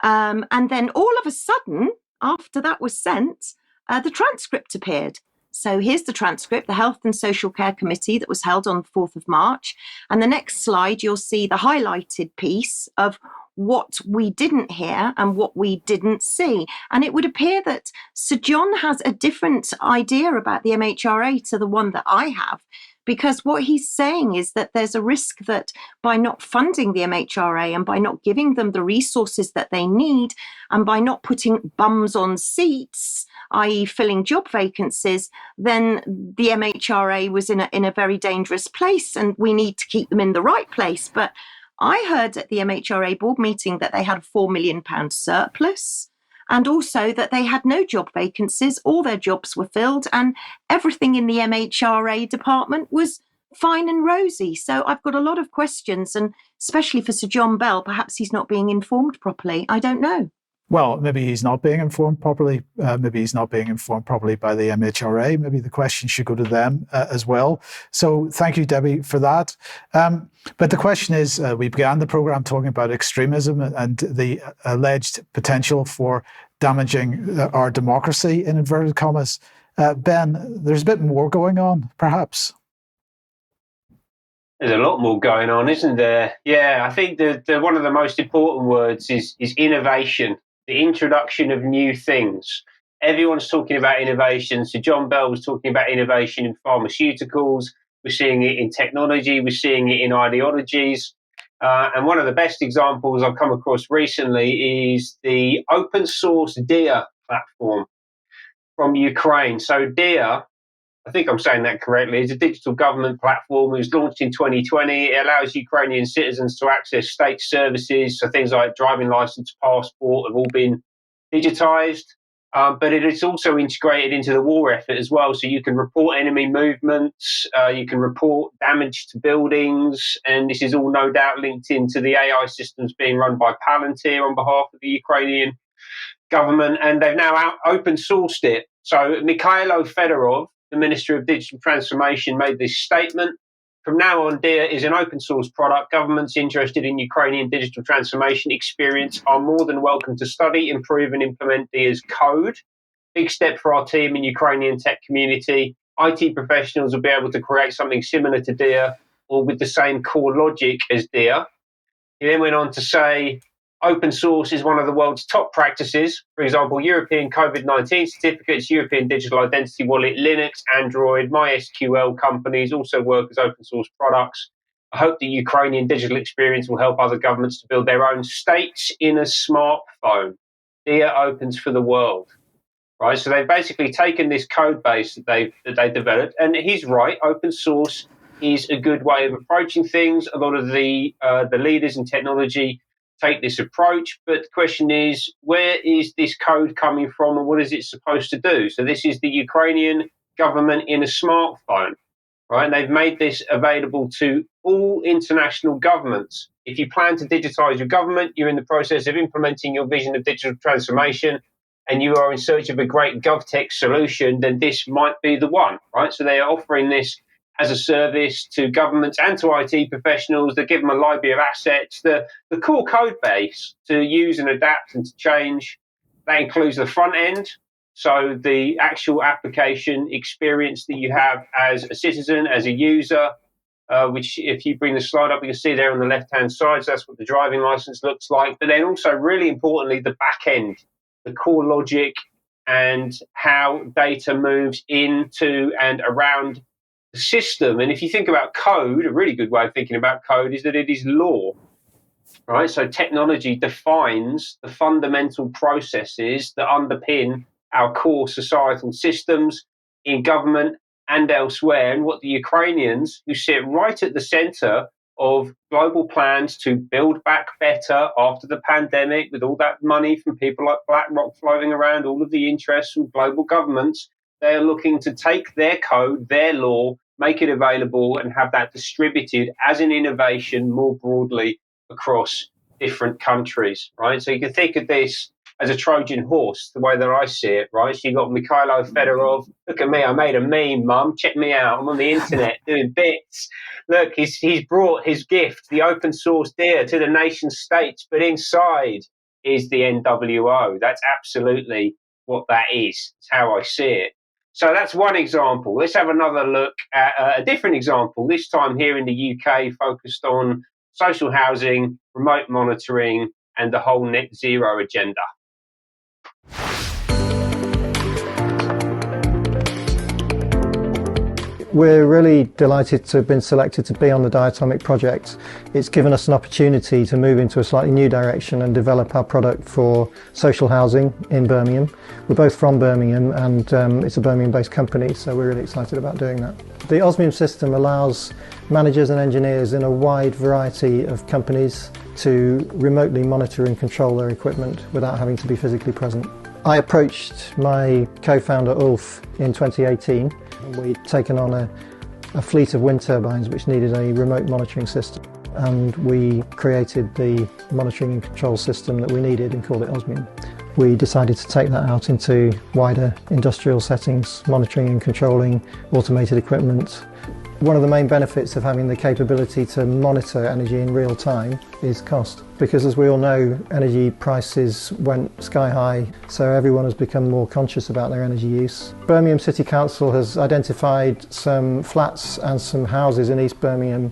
And then all of a sudden, after that was sent, the transcript appeared. So here's the transcript, the Health and Social Care Committee that was held on the 4th of March. And the next slide, you'll see the highlighted piece of what we didn't hear and what we didn't see. And it would appear that Sir John has a different idea about the MHRA to the one that I have, because what he's saying is that there's a risk that by not funding the MHRA and by not giving them the resources that they need and by not putting bums on seats, i.e. filling job vacancies, then the MHRA was in a very dangerous place and we need to keep them in the right place. But I heard at the MHRA board meeting that they had a £4 million surplus, and also that they had no job vacancies, all their jobs were filled, and everything in the MHRA department was fine and rosy. So I've got a lot of questions, and especially for Sir John Bell, perhaps he's not being informed properly. I don't know. Well, maybe he's not being informed properly. Maybe he's not being informed properly by the MHRA. Maybe the question should go to them as well. So thank you, Debi, for that. But the question is, we began the program talking about extremism and the alleged potential for damaging our democracy, in inverted commas. Ben, there's a bit more going on, perhaps. There's a lot more going on, isn't there? Yeah, I think the one of the most important words is innovation. The introduction of new things. Everyone's talking about innovation. So John Bell was talking about innovation in pharmaceuticals. We're seeing it in technology. We're seeing it in ideologies. And one of the best examples I've come across recently is the open source DIA platform from Ukraine. So DIA, I think I'm saying that correctly, is a digital government platform. It was launched in 2020. It allows Ukrainian citizens to access state services. So things like driving license, passport have all been digitized. But it is also integrated into the war effort as well. So you can report enemy movements, you can report damage to buildings, and this is all no doubt linked into the AI systems being run by Palantir on behalf of the Ukrainian government. And they've now open sourced it. So Mikhailo Fedorov, the Minister of Digital Transformation, made this statement. From now on, DIA is an open source product. Governments interested in Ukrainian digital transformation experience are more than welcome to study, improve and implement DIA's code. Big step for our team in Ukrainian tech community. IT professionals will be able to create something similar to DIA or with the same core logic as DIA. He then went on to say, open source is one of the world's top practices. For example, European COVID-19 certificates, European Digital Identity Wallet, Linux, Android, MySQL companies also work as open source products. I hope the Ukrainian digital experience will help other governments to build their own states in a smartphone. DIA opens for the world. Right, so they've basically taken this code base that they developed, and he's right, open source is a good way of approaching things. A lot of the leaders in technology take this approach, but the question is, where is this code coming from and what is it supposed to do? So this is the Ukrainian government in a smartphone, right? And they've made this available to all international governments. If you plan to digitise your government, you're in the process of implementing your vision of digital transformation, and you are in search of a great GovTech solution, then this might be the one, right? So they are offering this as a service to governments and to IT professionals. They give them a library of assets, the core code base to use and adapt and to change. That includes the front end, so the actual application experience that you have as a citizen, as a user, which if you bring the slide up, you can see there on the left-hand side, so that's what the driving license looks like. But then also, really importantly, the back end, the core logic and how data moves into and around the system. And if you think about code, a really good way of thinking about code is that it is law, right? So technology defines the fundamental processes that underpin our core societal systems in government and elsewhere. And what the Ukrainians, who sit right at the center of global plans to build back better after the pandemic, with all that money from people like BlackRock flowing around, all of the interests from global governments, they are looking to take their code, their law, make it available and have that distributed as an innovation more broadly across different countries, right? So you can think of this as a Trojan horse, the way that I see it, right? So you got Mikhailo Fedorov. Look at me, I made a meme, Mum. Check me out. I'm on the internet doing bits. Look, he's brought his gift, the open source deer, to the nation states, but inside is the NWO. That's absolutely what that is. It's how I see it. So that's one example. Let's have another look at a different example, this time here in the UK, focused on social housing, remote monitoring, and the whole net zero agenda. We're really delighted to have been selected to be on the Diatomic project. It's given us an opportunity to move into a slightly new direction and develop our product for social housing in Birmingham. We're both from Birmingham, and it's a Birmingham-based company, so we're really excited about doing that. The Osmium system allows managers and engineers in a wide variety of companies to remotely monitor and control their equipment without having to be physically present. I approached my co-founder Ulf in 2018. We'd taken on a fleet of wind turbines which needed a remote monitoring system, and we created the monitoring and control system that we needed and called it Osmium. We decided to take that out into wider industrial settings, monitoring and controlling automated equipment. One of the main benefits of having the capability to monitor energy in real time is cost, because as we all know, energy prices went sky high, so everyone has become more conscious about their energy use. Birmingham City Council has identified some flats and some houses in East Birmingham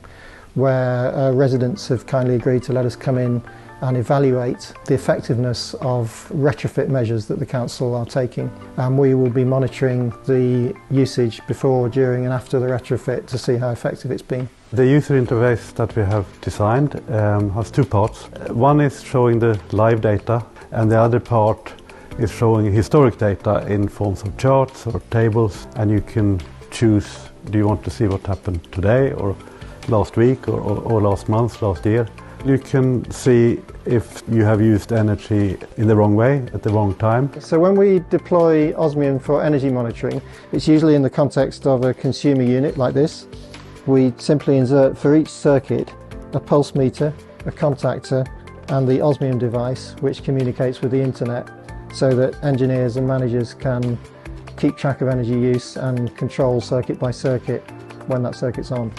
where residents have kindly agreed to let us come in and evaluate the effectiveness of retrofit measures that the council are taking. And we will be monitoring the usage before, during and after the retrofit to see how effective it's been. The user interface that we have designed has two parts. One is showing the live data, and the other part is showing historic data in forms of charts or tables, and you can choose, do you want to see what happened today or last week or last month, last year. You can see if you have used energy in the wrong way at the wrong time. So when we deploy Osmium for energy monitoring, it's usually in the context of a consumer unit like this. We simply insert for each circuit a pulse meter, a contactor, and the Osmium device, which communicates with the internet, so that engineers and managers can keep track of energy use and control circuit by circuit when that circuit's on.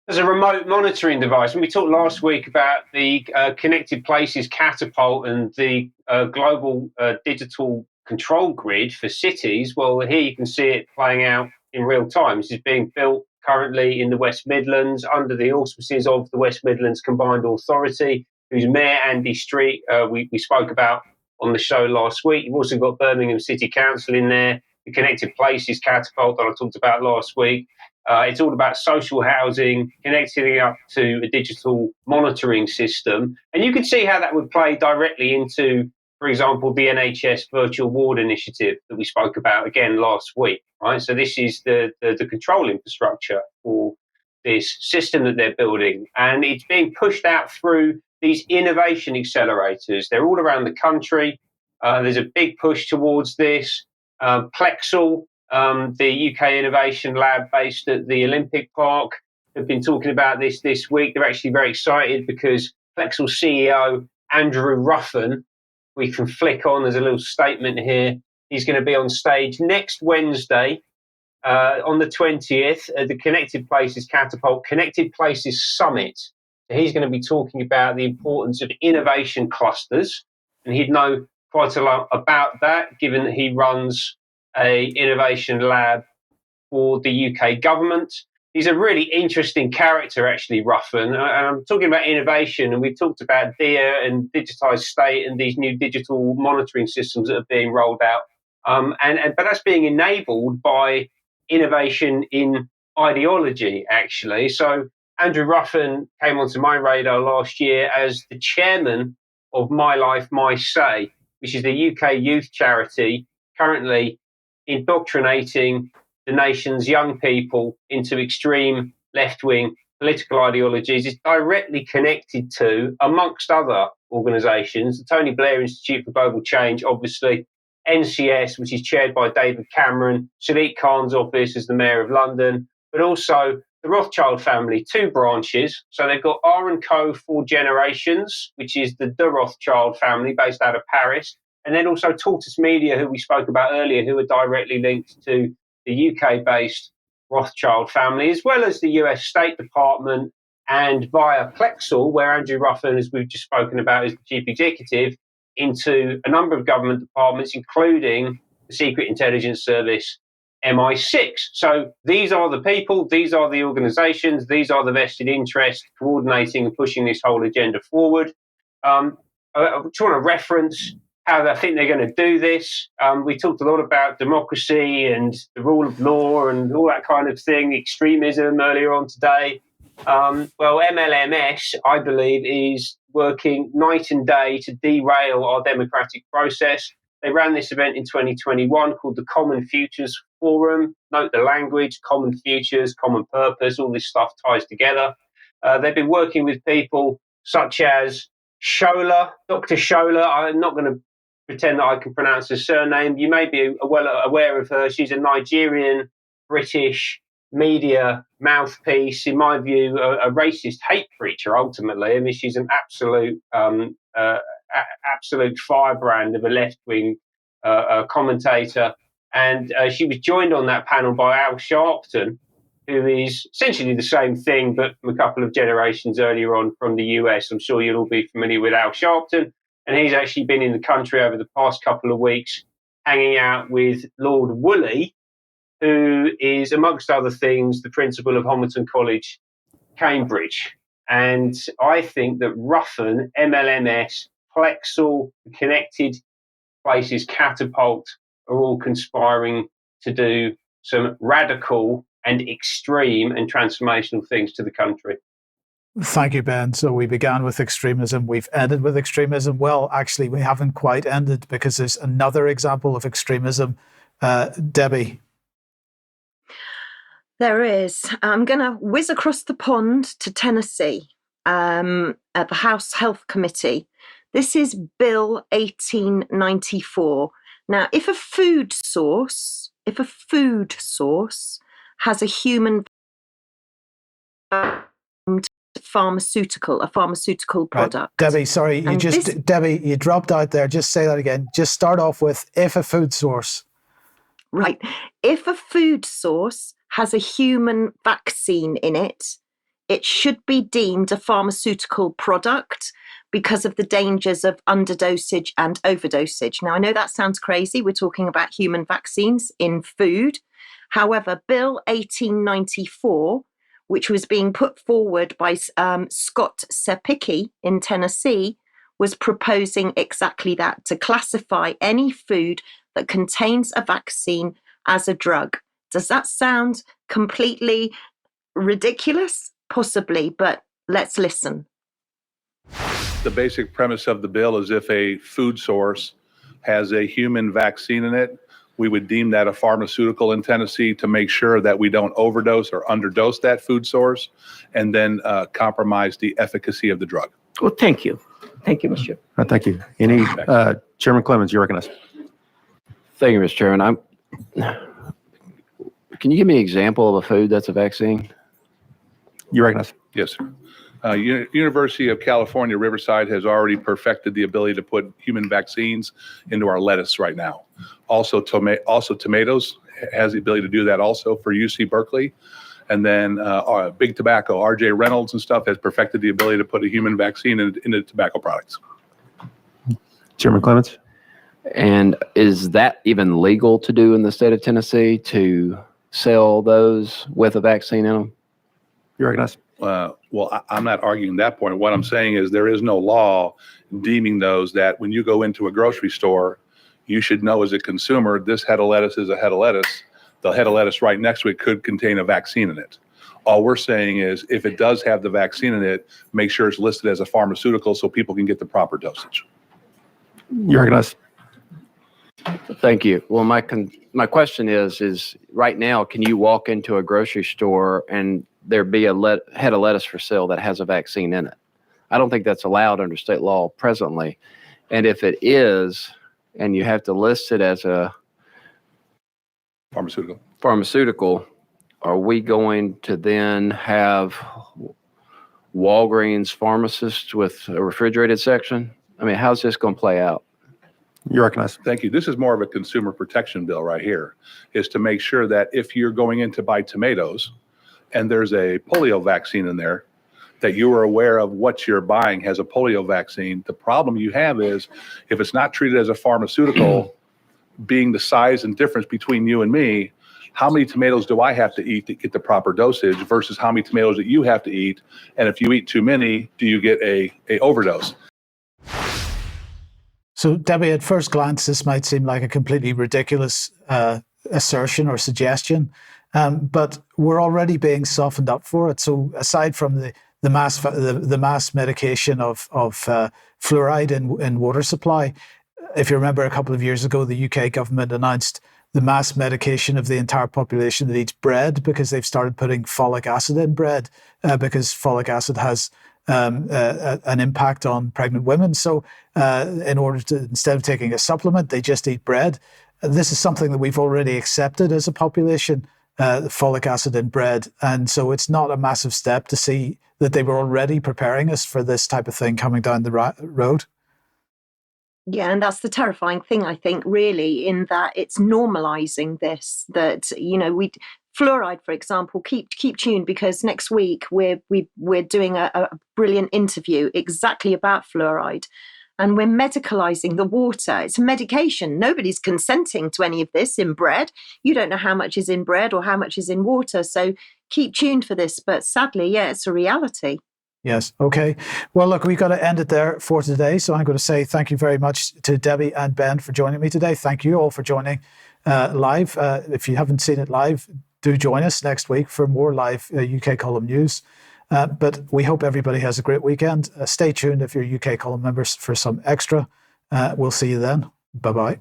There's a remote monitoring device, and we talked last week about the Connected Places Catapult and the global digital control grid for cities. Well, here you can see it playing out in real time. This is being built currently in the West Midlands under the auspices of the West Midlands Combined Authority, whose Mayor Andy Street we spoke about on the show last week. You've also got Birmingham City Council in there, the Connected Places Catapult that I talked about last week. It's all about social housing, connecting it up to a digital monitoring system. And you can see how that would play directly into, for example, the NHS Virtual Ward Initiative that we spoke about again last week, right? So this is the control infrastructure for this system that they're building. And it's being pushed out through these innovation accelerators. They're all around the country. There's a big push towards this. Plexel, the UK Innovation Lab based at the Olympic Park, have been talking about this week. They're actually very excited because Plexel CEO Andrew Ruffin, we can flick on, there's a little statement here. He's going to be on stage next Wednesday on the 20th at the Connected Places Catapult Connected Places Summit. So he's going to be talking about the importance of innovation clusters, and he'd know quite a lot about that, given that he runs a innovation lab for the UK government. He's a really interesting character, actually, Ruffin. And I'm talking about innovation, and we've talked about DIA and digitised state and these new digital monitoring systems that are being rolled out. But that's being enabled by innovation in ideology, actually. So Andrew Ruffin came onto my radar last year as the chairman of My Life, My Say, which is the UK youth charity currently indoctrinating the nation's young people into extreme left-wing political ideologies. Is directly connected to, amongst other organisations, the Tony Blair Institute for Global Change, obviously, NCS, which is chaired by David Cameron, Sadiq Khan's office as the Mayor of London, but also the Rothschild family, 2 branches. So they've got R&Co 4 Generations, which is the Rothschild family based out of Paris, and then also Tortoise Media, who we spoke about earlier, who are directly linked to the UK-based Rothschild family, as well as the US State Department, and via Plexel, where Andrew Ruffin, as we've just spoken about, is the chief executive, into a number of government departments, including the Secret Intelligence Service, MI6. So these are the people, these are the organisations, these are the vested interests coordinating and pushing this whole agenda forward. I just want to reference how I think they're going to do this. We talked a lot about democracy and the rule of law and all that kind of thing, extremism earlier on today. Well, MLMS, I believe, is working night and day to derail our democratic process. They ran this event in 2021 called the Common Futures Forum. Note the language, common futures, common purpose, all this stuff ties together. They've been working with people such as Shola, Dr. Shola. I'm not going to pretend that I can pronounce her surname. You may be well aware of her. She's a Nigerian, British media mouthpiece, in my view, a racist hate preacher, ultimately. I mean, she's an absolute firebrand of a left-wing commentator. And she was joined on that panel by Al Sharpton, who is essentially the same thing, but from a couple of generations earlier on from the US. I'm sure you'll all be familiar with Al Sharpton. And he's actually been in the country over the past couple of weeks, hanging out with Lord Woolley, who is, amongst other things, the principal of Homerton College, Cambridge. And I think that Ruffin, MLMS, Plexel, Connected Places, Catapult are all conspiring to do some radical and extreme and transformational things to the country. Thank you, Ben. So we began with extremism. We've ended with extremism. Well, actually, we haven't quite ended because there's another example of extremism. Debi. There is. I'm going to whiz across the pond to Tennessee at the House Health Committee. This is Bill 1894. Now, if a food source has a human a pharmaceutical product. Right. Debi, sorry, Debi, you dropped out there. Just say that again. Just start off with if a food source. Right. If a food source has a human vaccine in it, it should be deemed a pharmaceutical product because of the dangers of underdosage and overdosage. Now, I know that sounds crazy. We're talking about human vaccines in food. However, Bill 1894, which was being put forward by Scott Sepicki in Tennessee, was proposing exactly that, to classify any food that contains a vaccine as a drug. Does that sound completely ridiculous? Possibly, but let's listen. The basic premise of the bill is if a food source has a human vaccine in it, we would deem that a pharmaceutical in Tennessee to make sure that we don't overdose or underdose that food source and then compromise the efficacy of the drug. Well, thank you. Thank you, Mr. Chair. Thank you. Chairman Clemens, you recognize. Thank you, Mr. Chairman. Can you give me an example of a food that's a vaccine? You recognize? Yes, sir. University of California, Riverside has already perfected the ability to put human vaccines into our lettuce right now. Also, tomatoes has the ability to do that also for UC Berkeley. And then Big Tobacco, R.J. Reynolds and stuff has perfected the ability to put a human vaccine into tobacco products. Chairman Clements? And is that even legal to do in the state of Tennessee, to sell those with a vaccine in them? You recognize? Well, I'm not arguing that point. What I'm saying is there is no law deeming those that when you go into a grocery store, you should know as a consumer, this head of lettuce is a head of lettuce. The head of lettuce right next to it could contain a vaccine in it. All we're saying is if it does have the vaccine in it, make sure it's listed as a pharmaceutical so people can get the proper dosage. You recognize? Thank you. Well, my question is right now, can you walk into a grocery store and there be a head of lettuce for sale that has a vaccine in it? I don't think that's allowed under state law presently. And if it is, and you have to list it as a pharmaceutical, are we going to then have Walgreens pharmacists with a refrigerated section? I mean, how's this going to play out? You recognize? Thank you. This is more of a consumer protection bill right here, is to make sure that if you're going in to buy tomatoes and there's a polio vaccine in there, that you are aware of what you're buying has a polio vaccine. The problem you have is if it's not treated as a pharmaceutical, being the size and difference between you and me, how many tomatoes do I have to eat to get the proper dosage versus how many tomatoes that you have to eat? And if you eat too many, do you get a overdose? So, Debi, at first glance, this might seem like a completely ridiculous assertion or suggestion, but we're already being softened up for it. So, aside from the mass medication of fluoride in water supply, if you remember a couple of years ago, the UK government announced the mass medication of the entire population that eats bread because they've started putting folic acid in bread because folic acid has an impact on pregnant women. So in order to, instead of taking a supplement, they just eat bread. This is something that we've already accepted as a population, folic acid in bread. And so it's not a massive step to see that they were already preparing us for this type of thing coming down the road. Yeah, and that's the terrifying thing, I think, really, in that it's normalizing this, that, you know, fluoride, for example, keep tuned, because next week we're doing a brilliant interview exactly about fluoride, and we're medicalizing the water. It's a medication. Nobody's consenting to any of this in bread. You don't know how much is in bread or how much is in water. So keep tuned for this. But sadly, yeah, it's a reality. Yes. Okay. Well, look, we've got to end it there for today. So I'm going to say thank you very much to Debi and Ben for joining me today. Thank you all for joining live. If you haven't seen it live, do join us next week for more live UK column news. But we hope everybody has a great weekend. Stay tuned if you're UK column members for some extra. We'll see you then. Bye-bye.